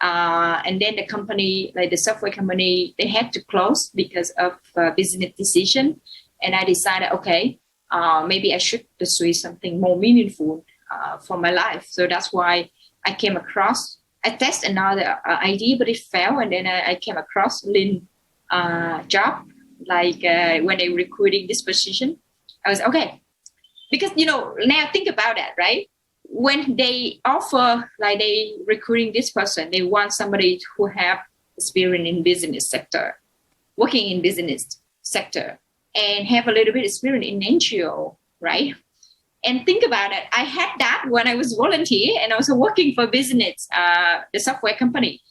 And then the company, like the software company, they had to close because of business decision. And I decided, okay, maybe I should pursue something more meaningful for my life. So that's why I came across, I tested another idea, but it failed. And then I came across LIN job, like when they recruiting this position. I was okay. Because, now think about that, right? When they offer, like they recruiting this person, they want somebody who have experience in business sector, working in business sector, and have a little bit experience in NGO, right? And think about it. I had that when I was volunteer and also working for business, the software company.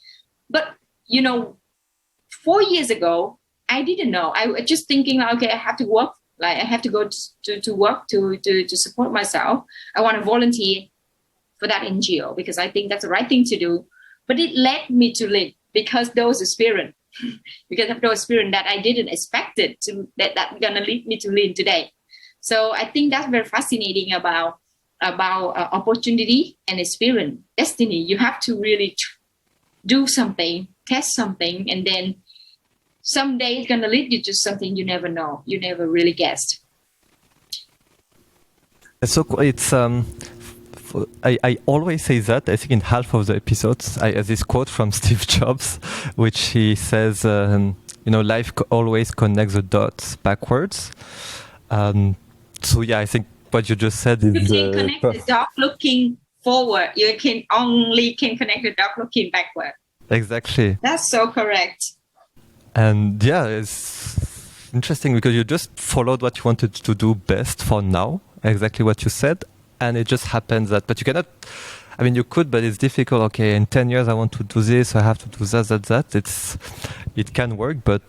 But, 4 years ago, I didn't know. I was just thinking, okay, I have to work. Like I have to go to work to support myself. I want to volunteer for that NGO because I think that's the right thing to do. But it led me to LIN because those experience, because of those experience that I didn't expect it to, that gonna lead me to LIN today. So I think that's very fascinating about opportunity and experience, destiny. You have to really do something, test something, and then someday it's gonna lead you to something you never know, you never really guessed. So it's I always say that. I think in half of the episodes, I have this quote from Steve Jobs, which he says, life always connects the dots backwards. So I think what you just said is... You can connect the dot looking forward. You can connect the dot looking backward. Exactly. That's so correct. And interesting because you just followed what you wanted to do best for now, exactly what you said. And it just happens that, but you cannot, I mean, you could, but it's difficult. Okay, in 10 years, I want to do this. I have to do that. It can work, but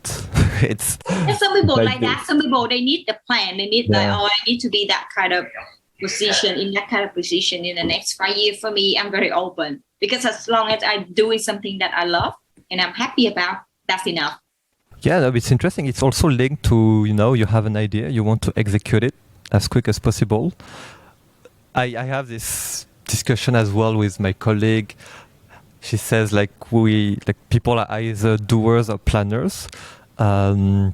it's. And some people like that. Some people, they need the plan. They need like, I need to be that kind of position, in that kind of position in the next 5 years. For me, I'm very open because as long as I'm doing something that I love and I'm happy about, that's enough. Yeah, no, it's interesting. It's also linked to, you have an idea, you want to execute it as quick as possible. I have this discussion as well with my colleague. She says people are either doers or planners. Either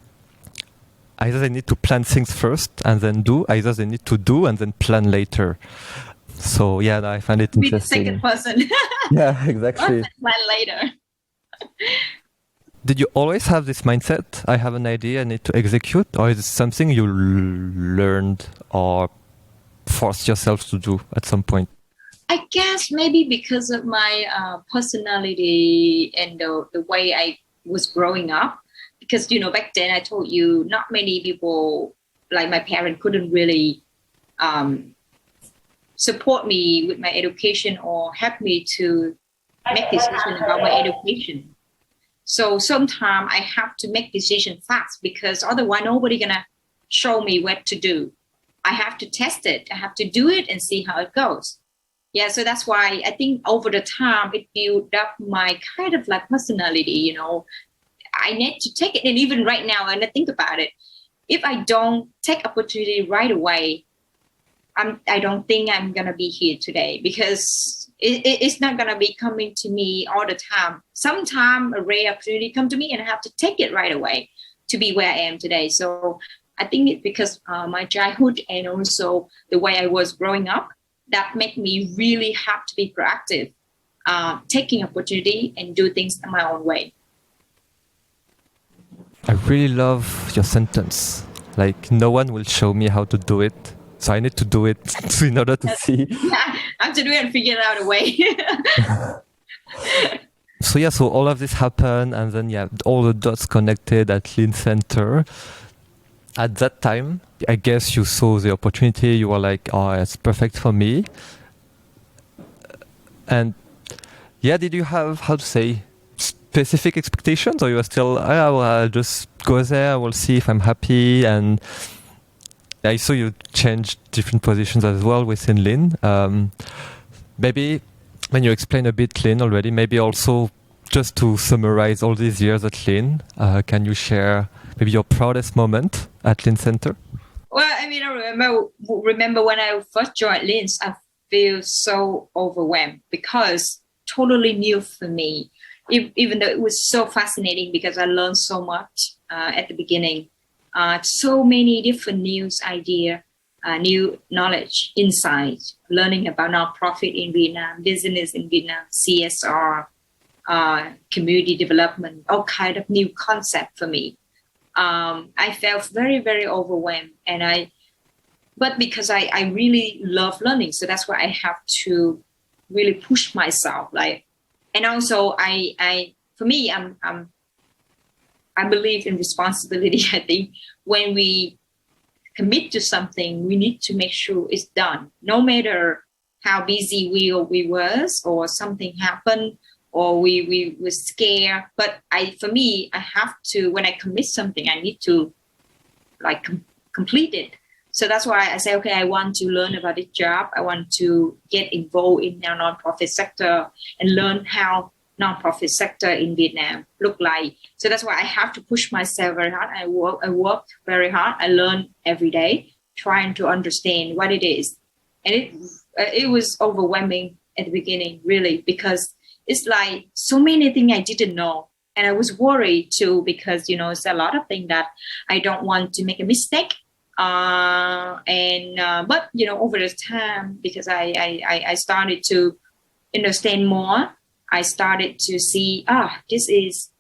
they need to plan things first and then do, either they need to do and then plan later. So yeah, I find it interesting. Be the second person. Yeah, exactly. Plan later. Did you always have this mindset? I have an idea, I need to execute, or is it something you learned or forced yourself to do at some point? I guess maybe because of my personality and the way I was growing up. Because, back then I told you, not many people, like my parents, couldn't really support me with my education or help me to make decisions about my education. So sometimes I have to make decisions fast because otherwise nobody gonna show me what to do. I have to test it. I have to do it and see how it goes. Yeah, so that's why I think over the time it built up my kind of like personality, I need to take it. And even right now, when I think about it, if I don't take opportunity right away, I don't think I'm going to be here today because it's not going to be coming to me all the time. Sometimes a rare opportunity come to me and I have to take it right away to be where I am today. So I think it's because my childhood and also the way I was growing up, that made me really have to be proactive, taking opportunity and do things in my own way. I really love your sentence. Like, no one will show me how to do it. So I need to do it in order to see. Yeah, I have to do it and figure out a way. So all of this happened, and then all the dots connected at LIN Center. At that time, I guess you saw the opportunity. You were like, "Oh, it's perfect for me." And did you have specific expectations, or you were still, I'll just go there. I will see if I'm happy. And I saw you change different positions as well within LIN. Maybe when you explain a bit LIN already, maybe also just to summarize all these years at LIN, can you share maybe your proudest moment at LIN Center? Well, I mean, I remember when I first joined LIN, I feel so overwhelmed because totally new for me, even though it was so fascinating because I learned so much at the beginning. So many different news ideas, new knowledge, insights, learning about nonprofit in Vietnam, business in Vietnam, CSR, community development, all kind of new concept for me. I felt very, very overwhelmed, but because I really love learning, so that's why I have to really push myself. And also I believe in responsibility. I think when we commit to something, we need to make sure it's done, no matter how busy we was or something happened or we were scared. But I have to, when I commit something, I need to complete it. So that's why I say, okay, I want to learn about this job. I want to get involved in the nonprofit sector and learn how nonprofit sector in Vietnam look like. So that's why I have to push myself very hard. I work very hard. I learn every day, trying to understand what it is. And it was overwhelming at the beginning, really, because it's like so many things I didn't know. And I was worried too, because, it's a lot of things that I don't want to make a mistake. But over the time, because I started to understand more, I started to see, this is,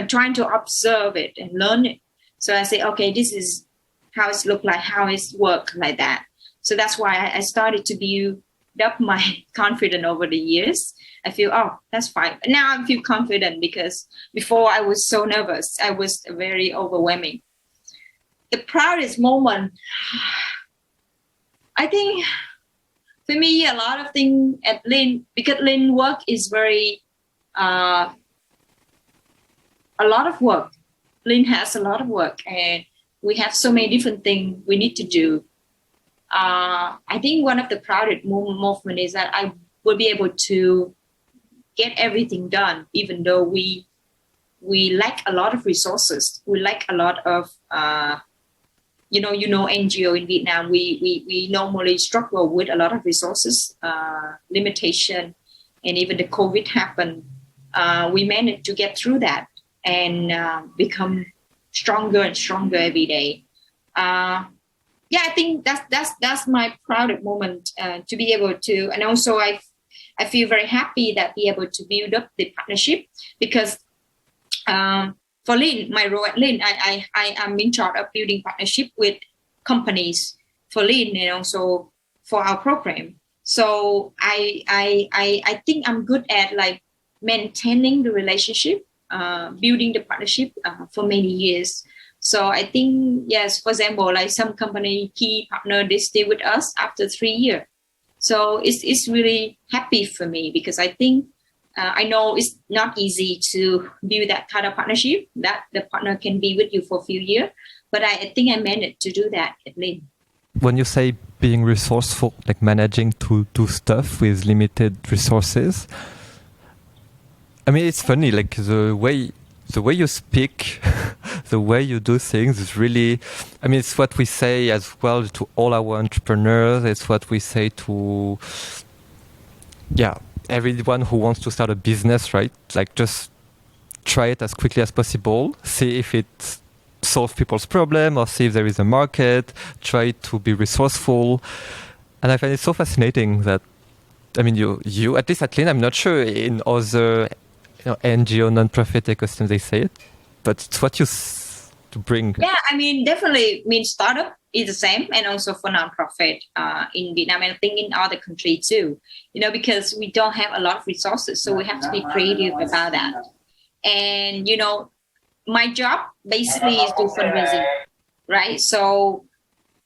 trying to observe it and learn it. So I say, okay, this is how it's look like, how it's work like that. So that's why I started to build up my confidence over the years. I feel, that's fine. Now I feel confident because before I was so nervous. I was very overwhelming. The proudest moment, I think for me, a lot of things at LIN, because LIN work is very, a lot of work. LIN has a lot of work, and we have so many different things we need to do. I think one of the proudest movement is that I will be able to get everything done, even though we lack a lot of resources. We lack a lot of, NGO in Vietnam, we normally struggle with a lot of resources, limitation, and even the COVID happened. We managed to get through that and become stronger and stronger every day. I think that's my proudest moment, to be able to, and also I feel very happy that be able to build up the partnership, because for LIN, my role at LIN, I am in charge of building partnership with companies for LIN and also for our program. So I think I'm good at like maintaining the relationship, building the partnership for many years. So I think, yes, for example, like some company key partner, they stay with us after 3 years. So it's really happy for me, because I think I know it's not easy to build that kind of partnership that the partner can be with you for a few years. But I think I managed to do that at LIN. When you say being resourceful, like managing to do stuff with limited resources, I mean, it's funny, like the way you speak, the way you do things is really, I mean, it's what we say as well to all our entrepreneurs. It's what we say to, everyone who wants to start a business, right? Like, just try it as quickly as possible, see if it solves people's problem or see if there is a market, try to be resourceful. And I find it so fascinating that, I mean, you at least at LIN, I'm not sure in other NGO, non-profit ecosystem they say it, but it's what you to bring. Yeah, I mean, definitely, startup is the same, and also for non-profit in Vietnam, and I think in other countries too, because we don't have a lot of resources, so we have to be creative about that. And, my job basically is do fundraising, right? So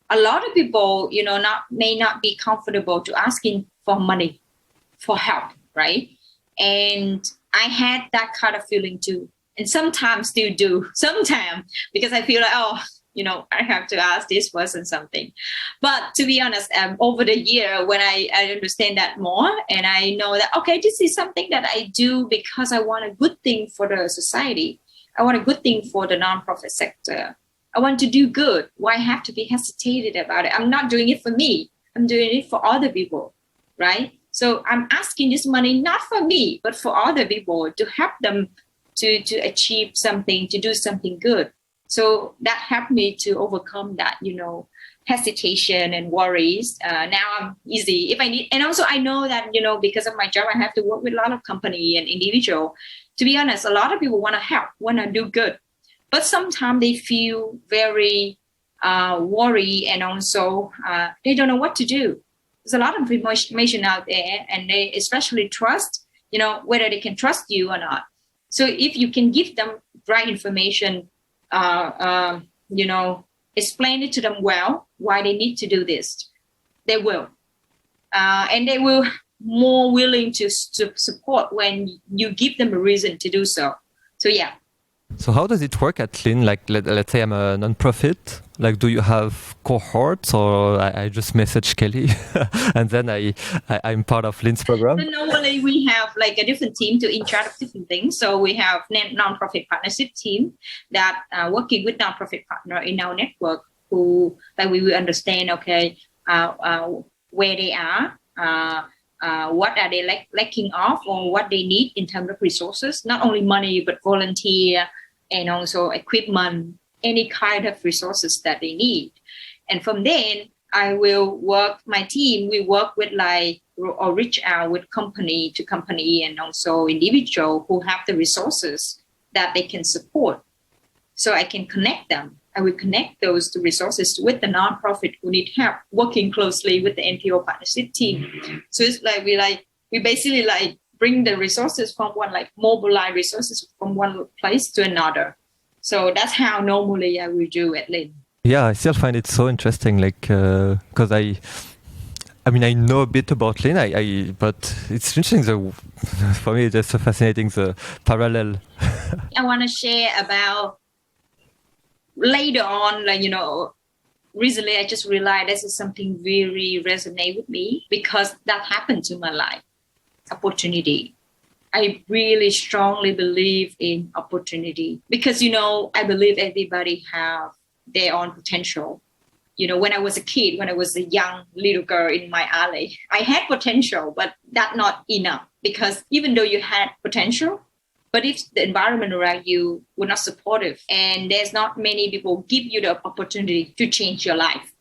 a lot of people, may not be comfortable to asking for money, for help, right? And I had that kind of feeling too. And sometimes still do, sometimes, because I feel like, I have to ask this person something. But to be honest, over the year, when I understand that more, and I know that, okay, this is something that I do because I want a good thing for the society. I want a good thing for the nonprofit sector. I want to do good. Why have to be hesitated about it? I'm not doing it for me. I'm doing it for other people, right? So I'm asking this money not for me, but for other people, to help them to achieve something, to do something good. So that helped me to overcome that, hesitation and worries. Now I'm easy if I need. And also I know that, because of my job, I have to work with a lot of company and individual. To be honest, a lot of people want to help, want to do good. But sometimes they feel very worried, and also they don't know what to do. There's a lot of information out there, and they especially trust, whether they can trust you or not. So if you can give them right information, explain it to them well, why they need to do this, they will. And they will more willing to support when you give them a reason to do so. So, yeah. So how does it work at LIN? Like, let's say I'm a non-profit. Like, do you have cohorts, or I just message Kelly and then I'm part of LIN's program? So normally we have like a different team to in charge of different things. So we have non-profit partnership team that working with non-profit partner in our network, who that we will understand, okay, where they are, what are they lacking of, or what they need in terms of resources, not only money, but volunteer and also equipment, any kind of resources that they need. And from then, my team, we work with or reach out with company to company and also individual who have the resources that they can support. So I can connect them. I will connect those resources with the nonprofit who need help, working closely with the NPO partnership team. So it's like we basically bring the resources from one, mobilize resources from one place to another. So that's how normally I will do at LIN. Yeah, I still find it so interesting, like, because I mean, I know a bit about Lin, but it's interesting. For me, it's just so fascinating the parallel. I want to share about later on, recently I just realized this is something very resonate with me because that happened to my life. Opportunity. I really strongly believe in opportunity because, I believe everybody have their own potential. When I was a kid, when I was a young little girl in my alley, I had potential, but that not enough because even though you had potential, but if the environment around you were not supportive and there's not many people give you the opportunity to change your life,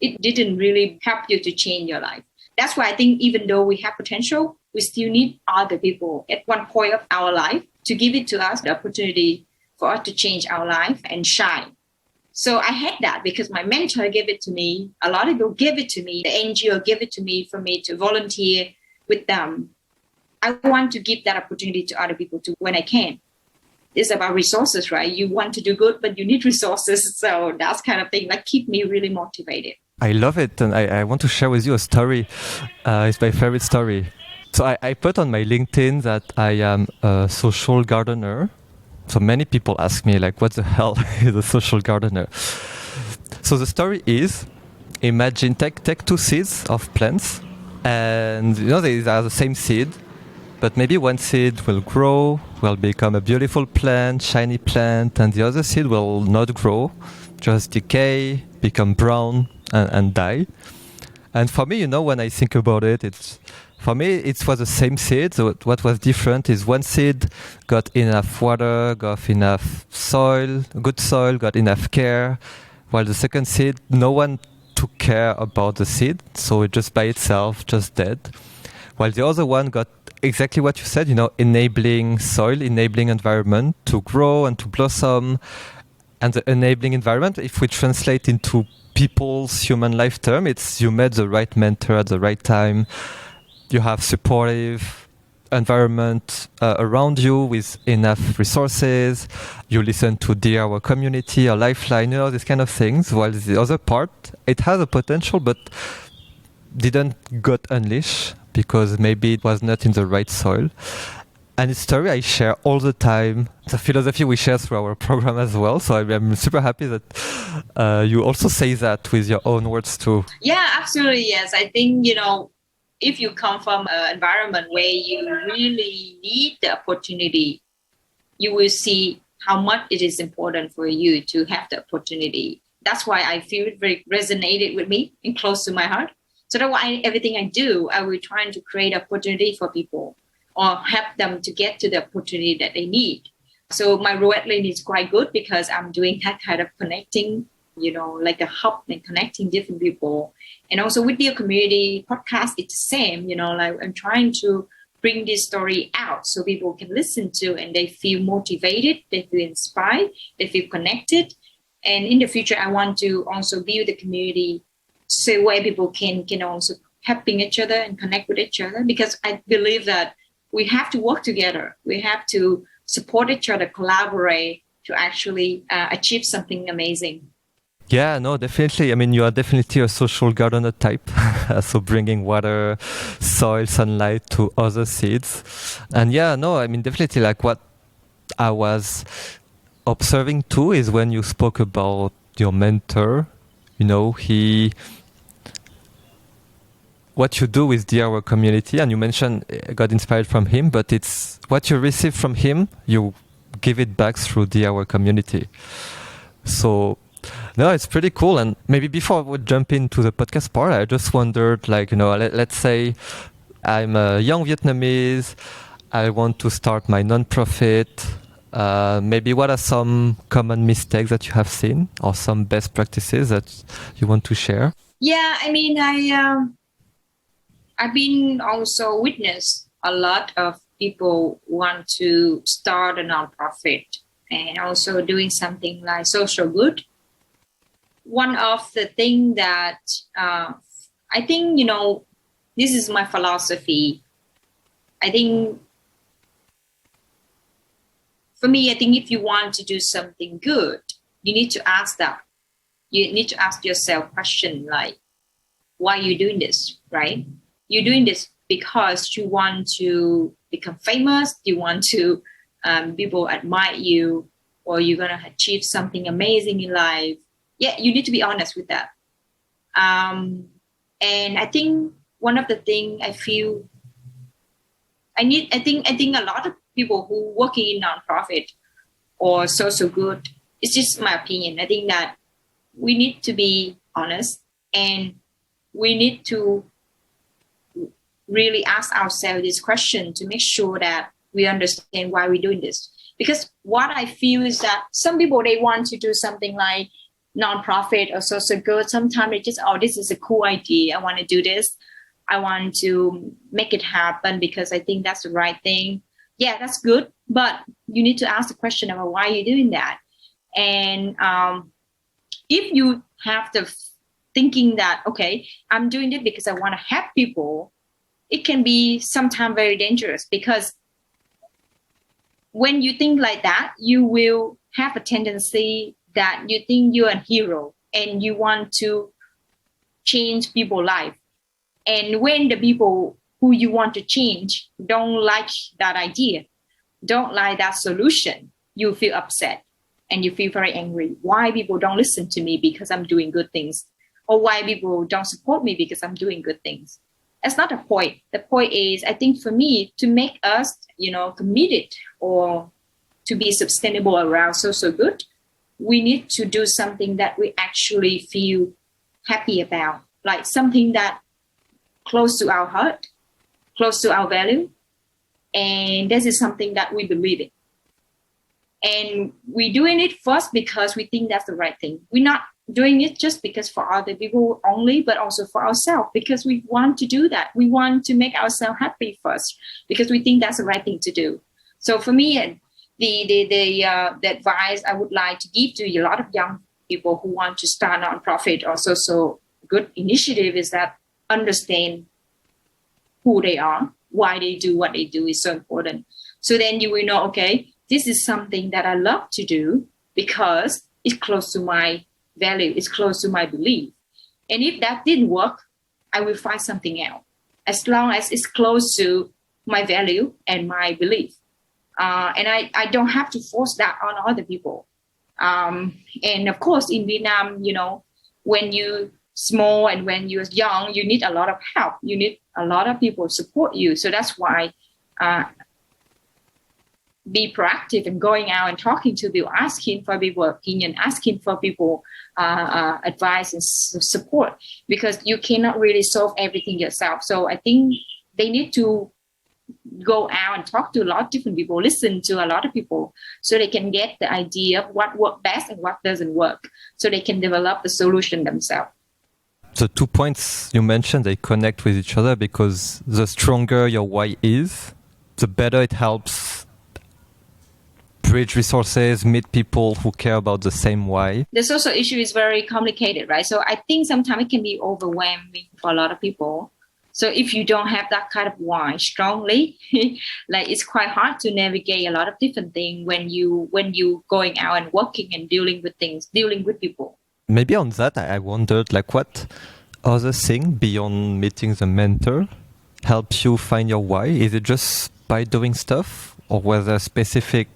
it didn't really help you to change your life. That's why I think even though we have potential, we still need other people at one point of our life to give it to us the opportunity for us to change our life and shine. So I had that because my mentor gave it to me. A lot of people gave it to me. The NGO gave it to me for me to volunteer with them. I want to give that opportunity to other people too when I can. It's about resources, right? You want to do good, but you need resources. So that's kind of thing that keep me really motivated. I love it, and I want to share with you a story. It's my favorite story. So I put on my LinkedIn that I am a social gardener. So many people ask me, like, what the hell is a social gardener? So the story is, imagine take two seeds of plants, and they are the same seed, but maybe one seed will grow, will become a beautiful plant, shiny plant, and the other seed will not grow, just decay, become brown, and die. And for me, when I think about it, for me, it was the same seed. So what was different is one seed got enough water, got enough soil, good soil, got enough care, while the second seed, no one took care about the seed, so it just by itself, just dead. While the other one got exactly what you said, enabling soil, enabling environment to grow and to blossom. And the enabling environment, if we translate into people's human life term, it's you met the right mentor at the right time. You have supportive environment around you with enough resources. You listen to our community, a lifeline, these kind of things. While the other part, it has a potential, but didn't got unleashed because maybe it was not in the right soil. And it's a story I share all the time. The philosophy we share through our program as well. So I'm super happy that you also say that with your own words too. Yeah, absolutely. Yes. I think, if you come from an environment where you really need the opportunity, you will see how much it is important for you to have the opportunity. That's why I feel it very resonated with me and close to my heart. So that's why everything I do, I will try to create opportunity for people or help them to get to the opportunity that they need. So my role at LIN is quite good because I'm doing that kind of connecting, like a hub and connecting different people. And also with your community podcast, it's the same, like I'm trying to bring this story out so people can listen to and they feel motivated, they feel inspired, they feel connected. And in the future, I want to also build the community so where people can also helping each other and connect with each other, because I believe that we have to work together. We have to support each other, collaborate to actually achieve something amazing. Yeah, no, definitely. I mean, you are definitely a social gardener type. So bringing water, soil, sunlight to other seeds. And yeah, no, I mean, definitely like what I was observing too is when you spoke about your mentor, what you do with DIY community, and you mentioned got inspired from him, but it's what you receive from him, you give it back through DIY community. So no, it's pretty cool. And maybe before we jump into the podcast part, I just wondered, like, let's say I'm a young Vietnamese, I want to start my nonprofit. Maybe what are some common mistakes that you have seen or some best practices that you want to share? Yeah, I mean, I've been also witnessed a lot of people want to start a nonprofit and also doing something like social good. One of the things that I think, this is my philosophy. I think for me, I think if you want to do something good, you need to ask that, you need to ask yourself question like, why are you doing this, right? You're doing this because you want to become famous, you want to people admire you, or you're going to achieve something amazing in life. Yeah, you need to be honest with that. And I think one of the things I feel I think a lot of people who working in nonprofit or social good, it's just my opinion. I think that we need to be honest, and we need to really ask ourselves this question to make sure that we understand why we're doing this. Because what I feel is that some people, they want to do something like nonprofit or social good. Sometimes they just, oh, this is a cool idea. I want to do this. I want to make it happen because I think that's the right thing. Yeah, that's good. But you need to ask the question about why you're doing that. And if you have the thinking that, okay, I'm doing it because I want to help people, it can be sometimes very dangerous, because when you think like that, you will have a tendency that you think you're a hero and you want to change people's life. And when the people who you want to change don't like that idea, don't like that solution, you feel upset and you feel very angry. Why people don't listen to me because I'm doing good things? Or why people don't support me because I'm doing good things? That's not the point. The point is, I think for me, to make us, committed or to be sustainable around social good, we need to do something that we actually feel happy about, like something that close to our heart, close to our value. And this is something that we believe in. And we're doing it first because we think that's the right thing. We're not doing it just because for other people only, but also for ourselves, because we want to do that. We want to make ourselves happy first because we think that's the right thing to do. So for me, the advice I would like to give to a lot of young people who want to start nonprofit or social good initiative is that understand who they are, why they do what they do is so important. So then you will know, okay, this is something that I love to do because it's close to my value, it's close to my belief. And if that didn't work, I will find something else, as long as it's close to my value and my belief. And I don't have to force that on other people. And of course, in Vietnam, when you're small and when you're young, you need a lot of help. You need a lot of people to support you. So that's why be proactive and going out and talking to people, asking for people's opinion, asking for people advice and support, because you cannot really solve everything yourself. So I think they need to go out and talk to a lot of different people, listen to a lot of people, so they can get the idea of what works best and what doesn't work, so they can develop the solution themselves. The 2 points you mentioned, they connect with each other, because the stronger your why is, the better it helps bridge resources, meet people who care about the same why. The social issue is very complicated, right? So I think sometimes it can be overwhelming for a lot of people. So if you don't have that kind of why strongly, like it's quite hard to navigate a lot of different things when you going out and working and dealing with things, dealing with people. Maybe on that, I wondered, like, what other thing beyond meeting the mentor helps you find your why? Is it just by doing stuff, or was there a specific,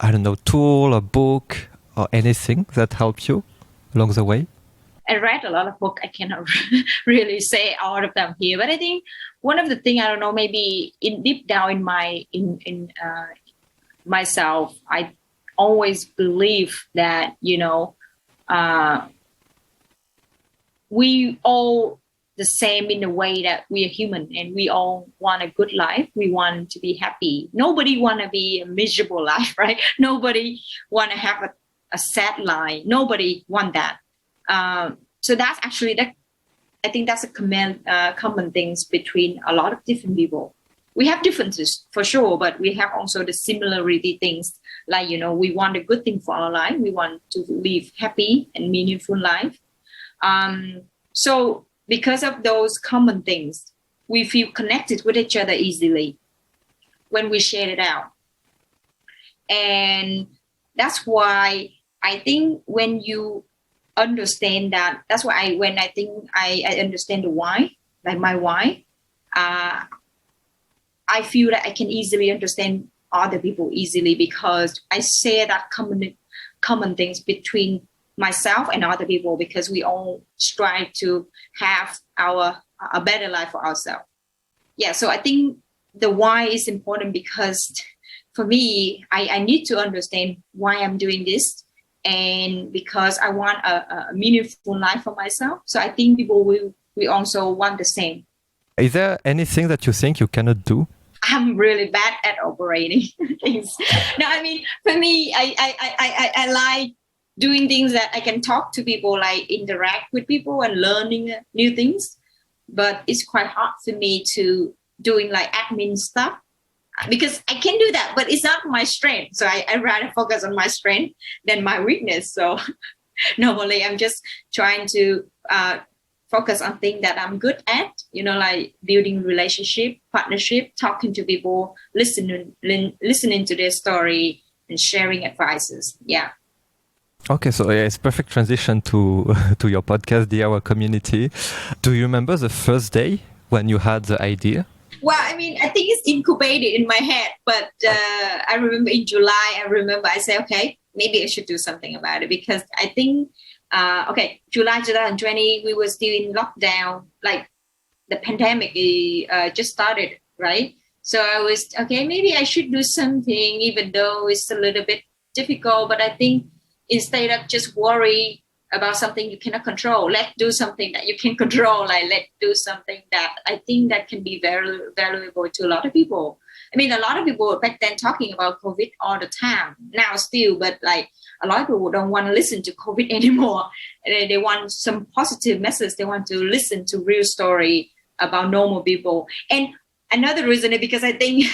I don't know, tool or book or anything that helped you along the way? I read a lot of books. I cannot really say all of them here, but I think one of the things, I don't know, maybe deep down in my myself, I always believe that we all the same in the way that we are human, and we all want a good life. We want to be happy. Nobody want to be a miserable life, right? Nobody want to have a sad life. Nobody want that. So that's actually I think that's a common things between a lot of different people. We have differences for sure, but we have also the similarity things. Like, we want a good thing for our life. We want to live happy and meaningful life. So because of those common things, we feel connected with each other easily when we share it out. And that's why I think when you understand that. That's why when I think I understand the why, like my why, I feel that I can easily understand other people easily because I share that common things between myself and other people because we all strive to have a better life for ourselves. Yeah, so I think the why is important because for me, I need to understand why I'm doing this and because I want a meaningful life for myself. So I think people we also want the same. Is there anything that you think you cannot do? I'm really bad at operating things. No, I mean, for me, I like doing things that I can talk to people, like interact with people and learning new things. But it's quite hard for me to doing like admin stuff because I can do that, but it's not my strength. So I rather focus on my strength than my weakness. So normally I'm just trying to focus on things that I'm good at, like building relationship, partnership, talking to people, listening to their story and sharing advices. Yeah. Okay, so it's perfect transition to your podcast, the Our Community. Do you remember the first day when you had the idea? Well, I mean, I think it's incubated in my head, but I remember in July, I said, okay, maybe I should do something about it because I think, July 2020, we were still in lockdown, like the pandemic just started, right? So I was, okay, maybe I should do something, even though it's a little bit difficult, but I think instead of just worry about something you cannot control, let's do something that you can control. Like let's do something that I think that can be very valuable to a lot of people. I mean, a lot of people back then talking about COVID all the time, now still, but like a lot of people don't want to listen to COVID anymore. They want some positive message. They want to listen to real story about normal people. And another reason is because I think,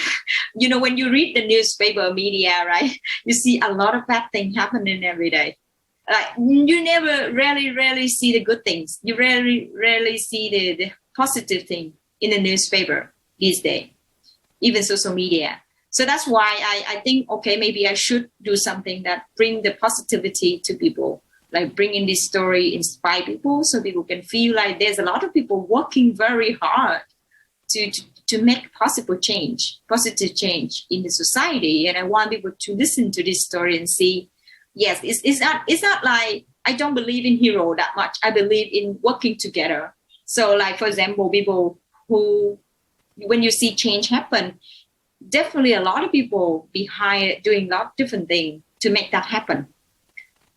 when you read the newspaper media, right, you see a lot of bad things happening every day. Like you never rarely see the good things. You rarely see the positive thing in the newspaper these days, even social media. So that's why I think, okay, maybe I should do something that bring the positivity to people, like bringing this story, inspire people so people can feel like there's a lot of people working very hard to make positive change in the society. And I want people to listen to this story and see, yes, it's not like I don't believe in hero that much. I believe in working together. So like, for example, people who, when you see change happen, definitely a lot of people behind doing a lot of different things to make that happen.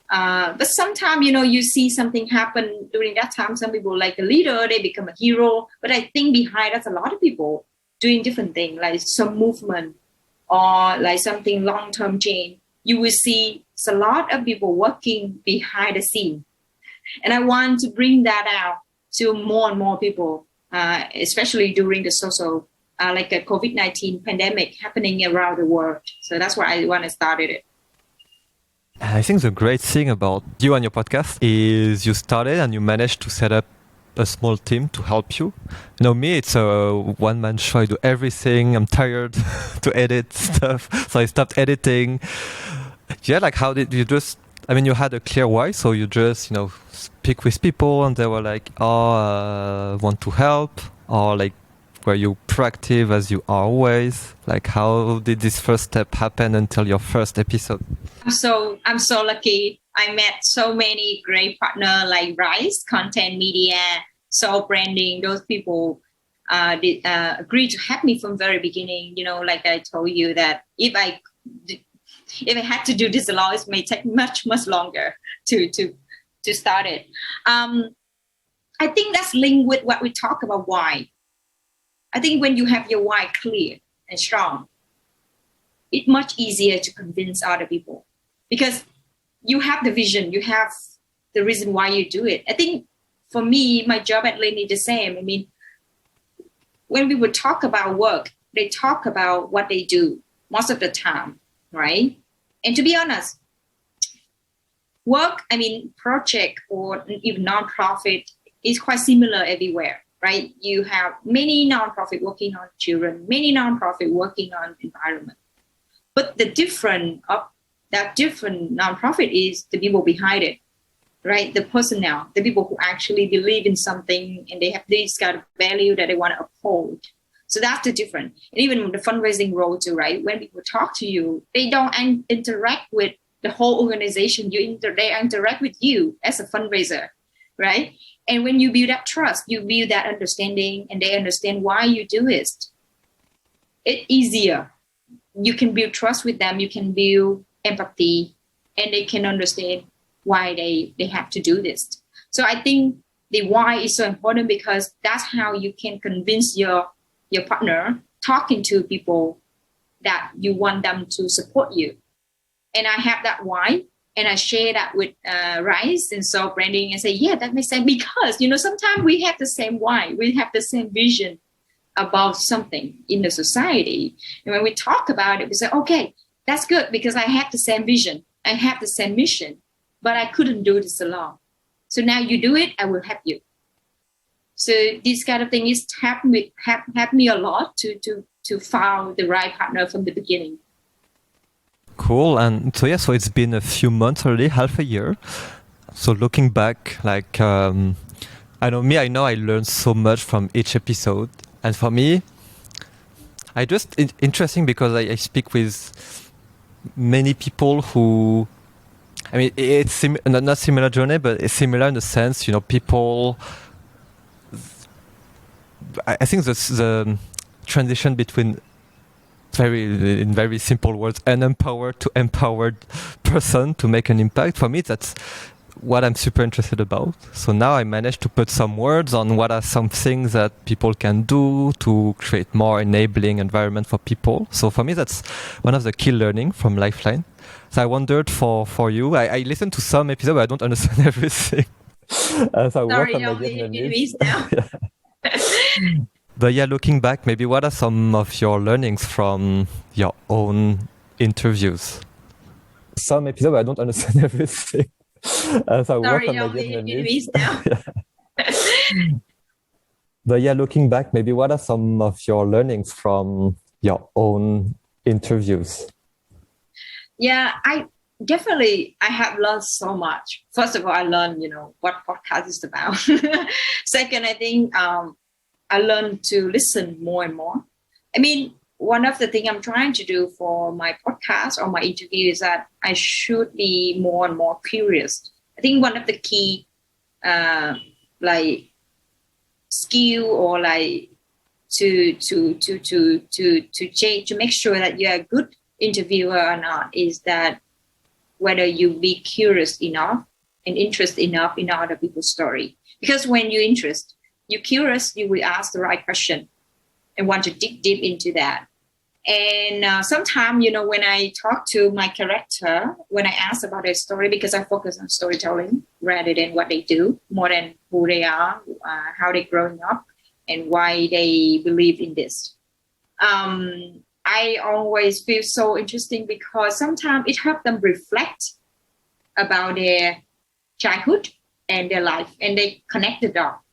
But sometimes, you see something happen during that time. Some people like a leader, they become a hero. But I think behind that's a lot of people doing different things, like some movement or like something long-term change. You will see a lot of people working behind the scene. And I want to bring that out to more and more people, especially during the social, like a COVID-19 pandemic happening around the world. So that's why I want to start it. I think the great thing about you and your podcast is you started and you managed to set up a small team to help you. Me, it's a one-man show. I do everything. I'm tired to edit stuff. So I stopped editing. Yeah, like how did you you had a clear why, so you just, speak with people and they were like, want to help, or like, were you proactive as you are always? Like, how did this first step happen until your first episode? I'm so lucky. I met so many great partners like Rice, content media, Soul Branding. Those people did agree to help me from very beginning. Like I told you that if I had to do this alone, it may take much longer to start it. I think that's linked with what we talk about why. I think when you have your why clear and strong, it's much easier to convince other people because you have the vision, you have the reason why you do it. I think for me, my job at LIN is the same. I mean, when we would talk about work, they talk about what they do most of the time, right? And to be honest, work, project or even nonprofit is quite similar everywhere, right? You have many nonprofit working on children, many nonprofit working on environment. But the different of that different nonprofit is the people behind it. right? The personnel, the people who actually believe in something and they have this kind of value that they want to uphold. So that's the difference. And even the fundraising role too, right? When people talk to you, they don't interact with the whole organization. They interact with you as a fundraiser, right? And when you build that trust, you build that understanding, and they understand why you do it. It's easier. You can build trust with them. You can build empathy, and they can understand why they have to do this. So I think the why is so important, because that's how you can convince your partner talking to people that you want them to support you. And I have that why, and I share that with Rice and so branding, and say, yeah, that makes sense, because sometimes we have the same why, we have the same vision about something in the society, and when we talk about it, we say, okay, that's good, because I have the same vision, I have the same mission, but I couldn't do this alone. So now you do it, I will help you. So this kind of thing is helped me a lot to find the right partner from the beginning. Cool. And so it's been a few months already, half a year. So looking back, like I know I learned so much from each episode. And for me, interesting because I speak with many people who, I mean, it's not similar journey, but it's similar in the sense, people. I think the transition between in very simple words, an empowered to empowered person to make an impact. For me, that's what I'm super interested about. So now I managed to put some words on what are some things that people can do to create more enabling environment for people. So for me, that's one of the key learning from Lifeline. So I wondered for you, I listened to some episodes, but I don't understand everything. So I Sorry, work on my Vietnamese. now. But yeah, looking back, maybe what are some of your learnings from your own interviews? Some episodes, I don't understand everything. So I Sorry, work on my Vietnamese now. But yeah, looking back, maybe what are some of your learnings from your own interviews? Yeah, I have learned so much. First of all, I learned, what podcast is about. Second, I think I learned to listen more and more. I mean, one of the things I'm trying to do for my podcast or my interview is that I should be more and more curious. I think one of the key skill or to change, to make sure that you're a good interviewer or not, is that whether you be curious enough and interested enough in other people's story. Because when you're curious, you will ask the right question and want to dig deep into that. And sometimes, when I talk to my character, when I ask about their story, because I focus on storytelling rather than what they do, more than who they are, how they're growing up, and why they believe in this. I always feel so interesting because sometimes it helps them reflect about their childhood and their life, and they connect the dots.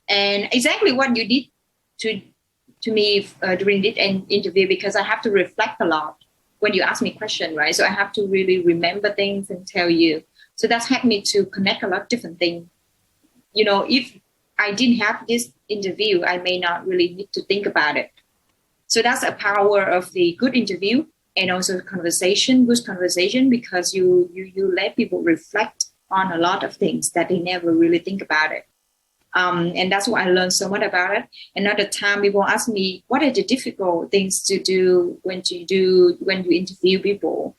And exactly what you did to me during this interview, because I have to reflect a lot when you ask me questions, right? So I have to really remember things and tell you. So that's helped me to connect a lot of different things. If I didn't have this interview, I may not really need to think about it. So that's a power of the good interview and also good conversation, because you let people reflect on a lot of things that they never really think about it. And that's why I learned so much about it. Another time people ask me, what are the difficult things to do when you interview people?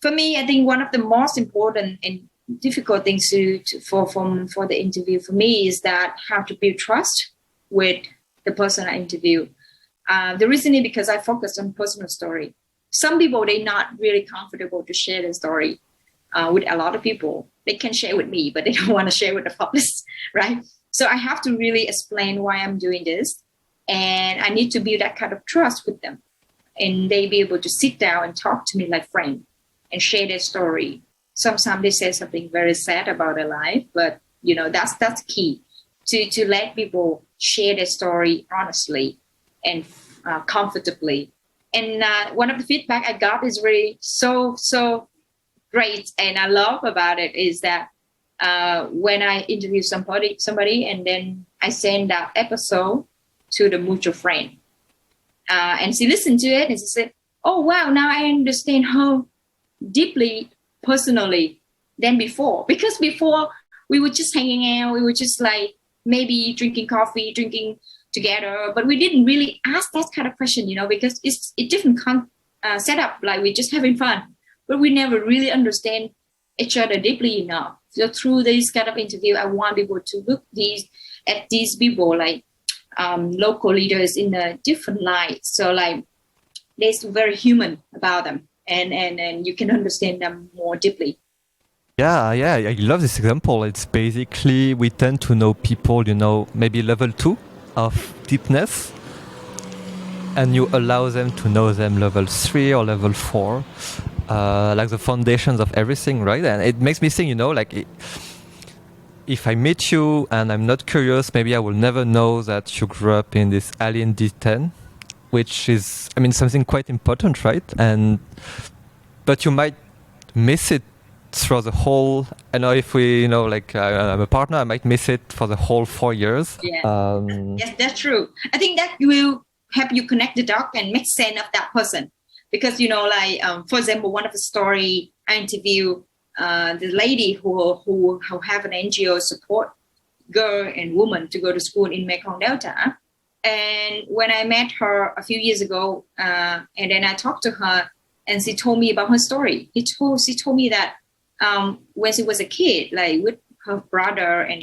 For me, I think one of the most important and difficult things for the interview for me is that how to build trust with the person I interview. The reason is because I focused on personal story. Some people, they're not really comfortable to share their story with a lot of people. They can share with me, but they don't want to share with the public, right? So I have to really explain why I'm doing this. And I need to build that kind of trust with them. And they be able to sit down and talk to me like friends and share their story. Sometimes they say something very sad about their life, but that's key to let people share their story honestly and comfortably. And one of the feedback I got is really so great and I love about it is that when I interview somebody and then I send that episode to the mutual friend, and she listened to it and she said, "Oh wow, now I understand her deeply personally than before. Because before we were just hanging out, we were just like maybe drinking coffee, drinking together, but we didn't really ask that kind of question, because it's a different setup. Like we're just having fun, but we never really understand each other deeply enough. So through this kind of interview, I want people to look at these people like local leaders in a different light. So like there's very human about them, and you can understand them more deeply. Yeah, I love this example. It's basically we tend to know people, maybe level 2 of deepness, and you allow them to know them level 3 or level 4, like the foundations of everything, right? And it makes me think, if I meet you and I'm not curious, maybe I will never know that you grew up in this alien D10, which is, something quite important, right? But you might miss it through the whole, I know if I'm a partner, I might miss it for the whole 4 years. Yeah. Yes, that's true. I think that will help you connect the dots and make sense of that person. Because, for example, one of the story I interviewed the lady who have an NGO support girl and woman to go to school in Mekong Delta. And when I met her a few years ago, and then I talked to her and she told me about her story. She told me that when she was a kid, like with her brother and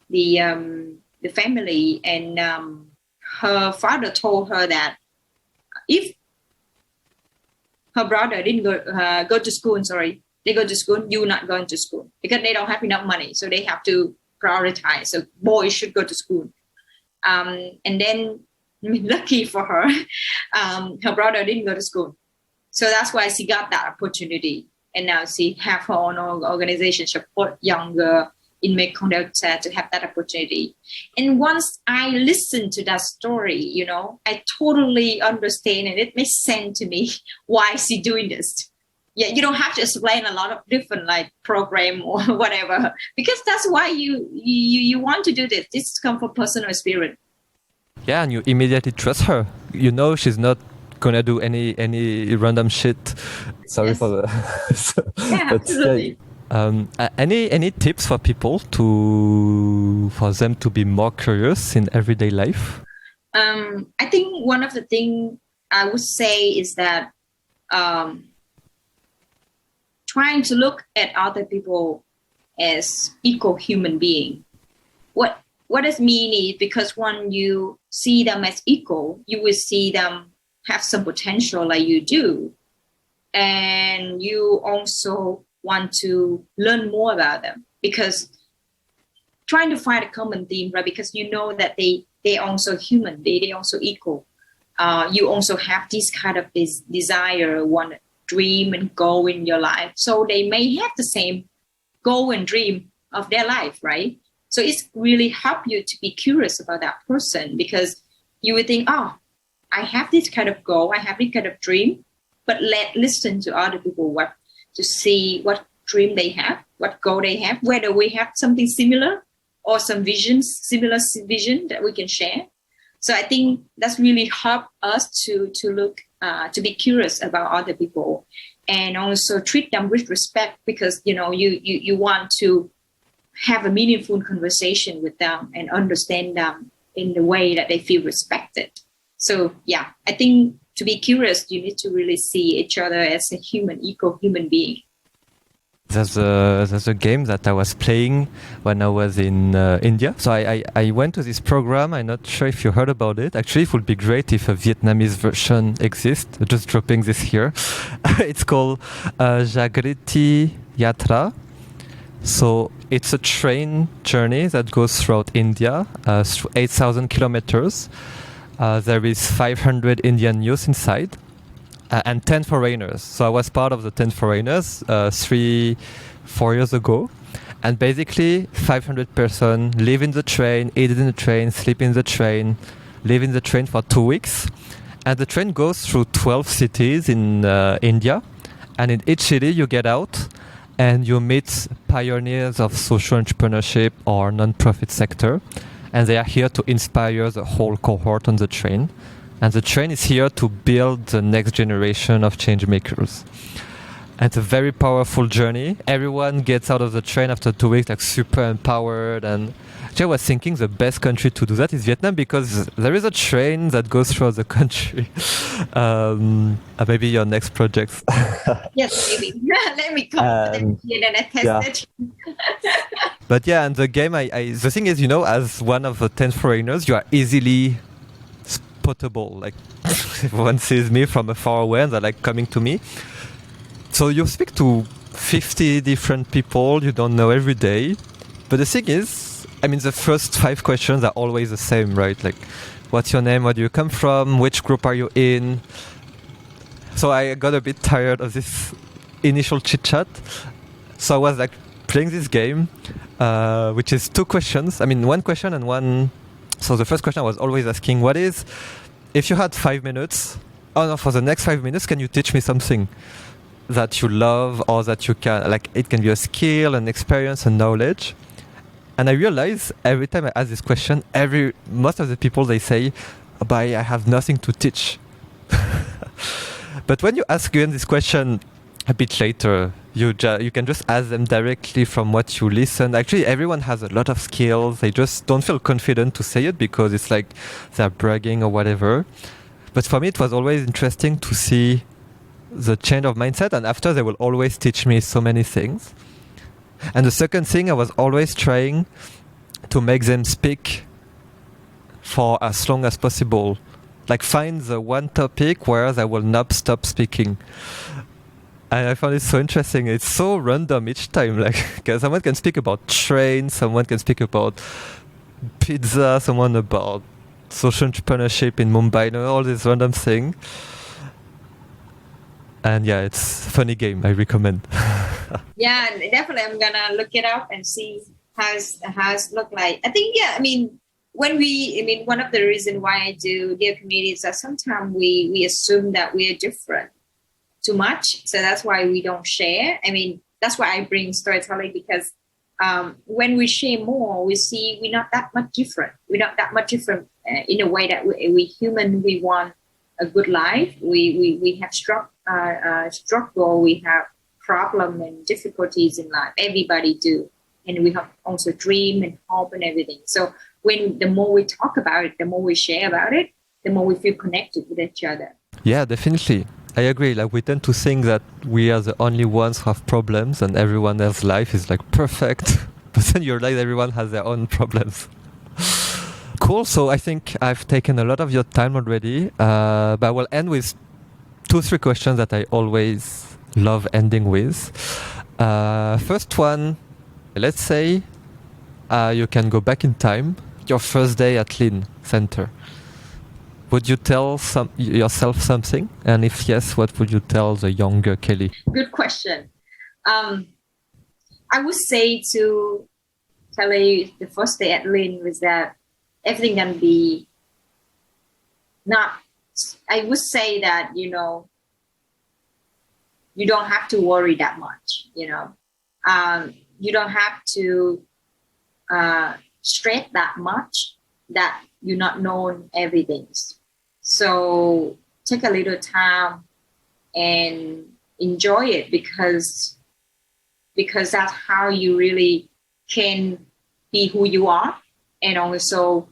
the family, and her father told her that if her brother didn't go to school, they go to school, you're not going to school, because they don't have enough money, so they have to prioritize. So boys should go to school. And then, lucky for her, her brother didn't go to school, so that's why she got that opportunity. And now she have her own organization support younger in Mekong Delta to have that opportunity. And once I listened to that story, I totally understand, and it makes sense to me why she doing this. Yeah, you don't have to explain a lot of different program or whatever, because that's why you want to do this. This comes from personal experience. Yeah, and you immediately trust her. She's not gonna do any random shit. Sorry for the. Yeah, absolutely. Any tips for people for them to be more curious in everyday life? I think one of the things I would say is that trying to look at other people as equal human being. What does mean is, because when you see them as equal, you will see them have some potential like you do, and you also want to learn more about them, because trying to find a common theme, right? Because that they also human, they also equal. You also have this kind of this desire, one dream and goal in your life, so they may have the same goal and dream of their life, right? So it's really help you to be curious about that person, because you would think, oh, I have this kind of goal, I have this kind of dream, but listen to other people, to see what dream they have, what goal they have, whether we have something similar or some similar vision that we can share. So I think that's really help us to look, to be curious about other people, and also treat them with respect, because, you want to have a meaningful conversation with them and understand them in the way that they feel respected. So yeah, I think to be curious, you need to really see each other as a equal human being. There's a game that I was playing when I was in India. So I went to this program. I'm not sure if you heard about it. Actually, it would be great if a Vietnamese version exists. Just dropping this here. It's called Jagriti Yatra. So it's a train journey that goes throughout India, through 8,000 kilometers. There is 500 Indian youth inside. And 10 foreigners. So I was part of the 10 foreigners 3-4 years ago. And basically 500 persons live in the train, eat in the train, sleep in the train, live in the train for 2 weeks. And the train goes through 12 cities in India. And in each city, you get out and you meet pioneers of social entrepreneurship or non-profit sector. And they are here to inspire the whole cohort on the train. And the train is here to build the next generation of change makers. And it's a very powerful journey. Everyone gets out of the train after 2 weeks like super empowered. And actually I was thinking the best country to do that is Vietnam, because there is a train that goes through the country. Maybe your next project. Yes, maybe. Let me come to them here and I test it. But yeah, and the game, the thing is, as one of the 10 foreigners, you are easily spottable. Like everyone sees me from afar away and they're like coming to me. So you speak to 50 different people you don't know every day. But the thing is, the first 5 questions are always the same, right? Like, what's your name? Where do you come from? Which group are you in? So I got a bit tired of this initial chit chat. So I was like playing this game, which is 2 questions. 1 question and one. So the first question I was always asking, if you had 5 minutes, for the next 5 minutes, can you teach me something that you love, or that you can, like, it can be a skill, an experience, and knowledge? And I realize every time I ask this question, most of the people, they say, but I have nothing to teach. But when you ask again this question a bit later, you can just ask them directly from what you listen. Actually, everyone has a lot of skills. They just don't feel confident to say it because it's like they're bragging or whatever. But for me, it was always interesting to see the change of mindset, and after they will always teach me so many things. And the second thing, I was always trying to make them speak for as long as possible. Like find the one topic where they will not stop speaking. And I found it so interesting. It's so random each time. Like someone can speak about trains, someone can speak about pizza, someone about social entrepreneurship in Mumbai, all this random thing. And yeah, it's a funny game. I recommend. Yeah, definitely. I'm gonna look it up and see how it's look like. I think one of the reasons why I do Dear Community is that sometimes we assume that we are different too much, so that's why we don't share. That's why I bring storytelling, because when we share more, we see we're not that much different. We're not that much different in a way that we human. We want a good life. We have struggle. We have problem and difficulties in life. Everybody do, and we have also dream and hope and everything. So the more we talk about it, the more we share about it, the more we feel connected with each other. Yeah, definitely. I agree. Like we tend to think that we are the only ones who have problems and everyone else's life is like perfect. But then you realize everyone has their own problems. Cool. So I think I've taken a lot of your time already. But I will end with 2-3 questions that I always love ending with. First one, let's say you can go back in time, your first day at LIN Center. Would you tell yourself something? And if yes, what would you tell the younger Kelly? Good question. I would say to Kelly, the first day at LIN was that everything can be not, I would say that, you don't have to worry that much, you don't have to stress that much that you're not knowing everything. So take a little time and enjoy it, because that's how you really can be who you are, and also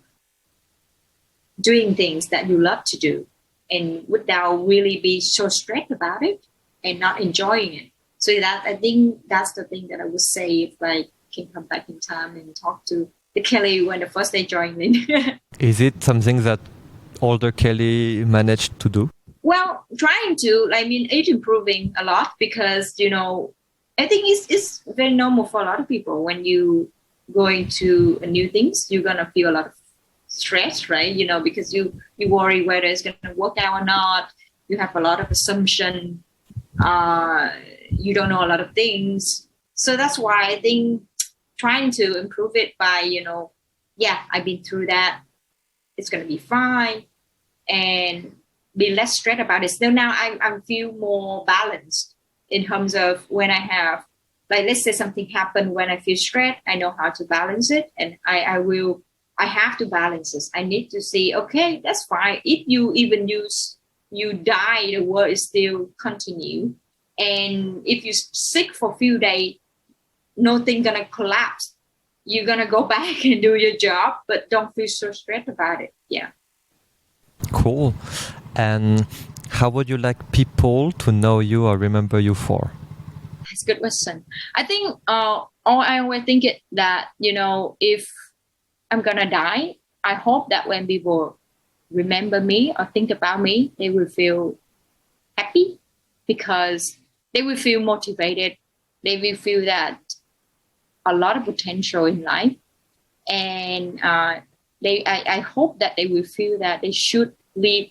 doing things that you love to do, and without really be so stressed about it and not enjoying it. So that, I think that's the thing that I would say if I can come back in time and talk to the Kelly when the first day joined LIN. Is it something that older Kelly managed to do? Well, trying to, it's improving a lot, because, I think it's very normal for a lot of people. When you go into new things, you're going to feel a lot of stress, right? Because you worry whether it's going to work out or not. You have a lot of assumption. You don't know a lot of things. So that's why I think trying to improve it by, I've been through that. It's going to be fine. And be less stressed about it. So now I feel more balanced in terms of when I have, like, let's say something happened when I feel stressed, I know how to balance it. And I have to balance this. I need to see, okay, that's fine. If you die, the world is still continue. And if you're sick for a few days, nothing gonna collapse. You're gonna go back and do your job, but don't feel so stressed about it. Yeah. Cool. And how would you like people to know you or remember you for? That's a good question. I think I always think it that, if I'm gonna die, I hope that when people remember me or think about me, they will feel happy because they will feel motivated. They will feel that a lot of potential in life. And I hope that they will feel that they should live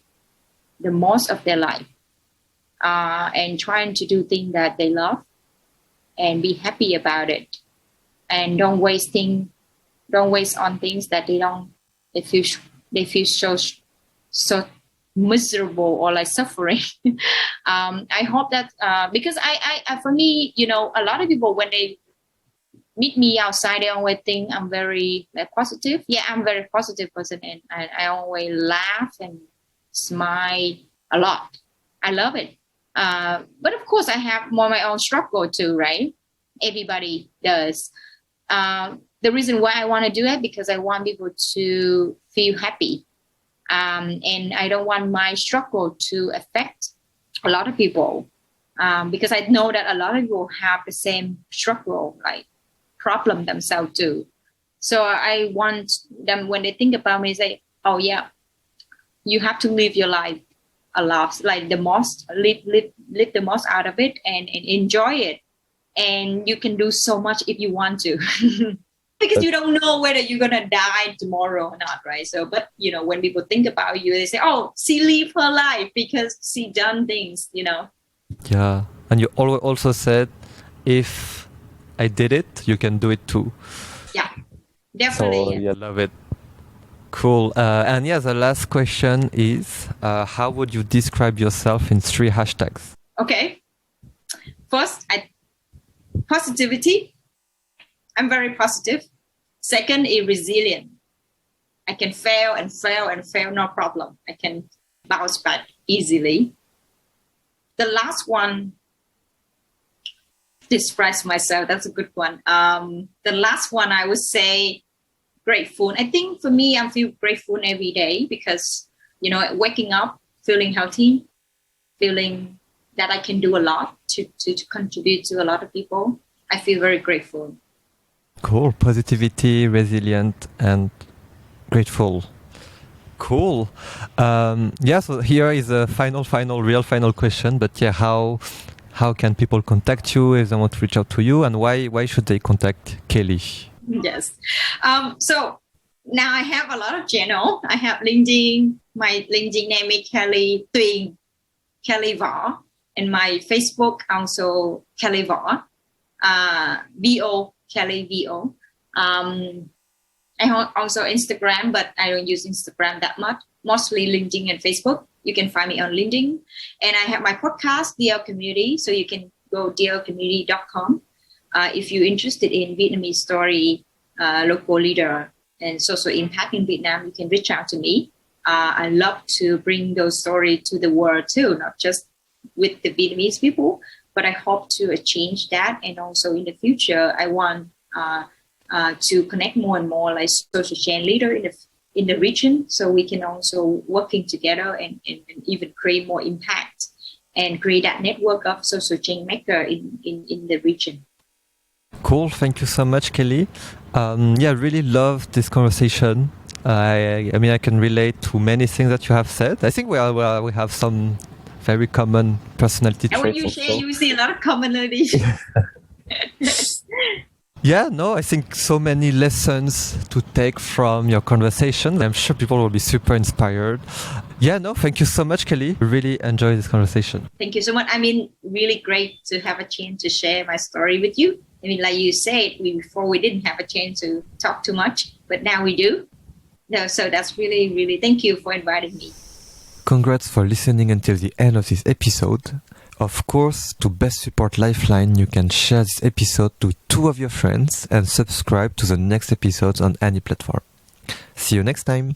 the most of their life and trying to do things that they love and be happy about it. And don't waste on things that they feel so miserable or like suffering. I hope that because I for me, a lot of people when they meet me outside, they always think I'm very positive. Yeah, I'm a very positive person, and I always laugh and smile a lot. I love it. But of course, I have my own struggle too, right? Everybody does. The reason why I want to do it because I want people to feel happy. And I don't want my struggle to affect a lot of people because I know that a lot of people have the same struggle, like problem themselves too. So I want them when they think about me, say, "Oh yeah, you have to live your life a lot, like the most, live the most out of it and enjoy it. And you can do so much if you want to." Because you don't know whether you're going to die tomorrow or not, right? So, but, when people think about you, they say, "Oh, she lived her life because she done things, Yeah. And you also said, if I did it, you can do it too. Yeah, definitely. So, yeah, love it. Cool. And yeah, the last question is, how would you describe yourself in 3 hashtags? Okay. First, positivity. I'm very positive. Second is resilient. I can fail, no problem. I can bounce back easily. The last one, describes myself. That's a good one. The last one, I would say grateful. I think for me, I feel grateful every day because, waking up, feeling healthy, feeling that I can do a lot to contribute to a lot of people. I feel very grateful. Cool. Positivity, resilient, and grateful. Cool. Yeah, so here is a real final question. But yeah, how can people contact you if they want to reach out to you, and why should they contact Kelly? Yes. So now I have a lot of channel. I have LinkedIn. My LinkedIn name is Tuyen Kelly Võ, and my Facebook also Kelly Võ. VO Kelly VO. I have also Instagram, but I don't use Instagram that much. Mostly LinkedIn and Facebook. You can find me on LinkedIn. And I have my podcast, DL Community. So you can go dlcommunity.com. If you're interested in Vietnamese story, local leader, and social impact in Vietnam, you can reach out to me. I love to bring those stories to the world too, not just with the Vietnamese people, but I hope to change that. And also in the future, I want to connect more and more like social change leader in the region, so we can also working together and even create more impact and create that network of social change maker in the region. Cool. Thank you so much, Kelly. Really love this conversation. I mean, I can relate to many things that you have said. I think we have some very common personality traits. And when you share, you see a lot of commonalities. Yeah, no, I think so many lessons to take from your conversation. I'm sure people will be super inspired. Yeah, no, thank you so much, Kelly. Really enjoyed this conversation. Thank you so much. I mean, really great to have a chance to share my story with you. I mean, like you said, before we didn't have a chance to talk too much, but now we do. No, so that's really, thank you for inviting me. Congrats for listening until the end of this episode. Of course, to best support Lifeline, you can share this episode to 2 of your friends and subscribe to the next episodes on any platform. See you next time!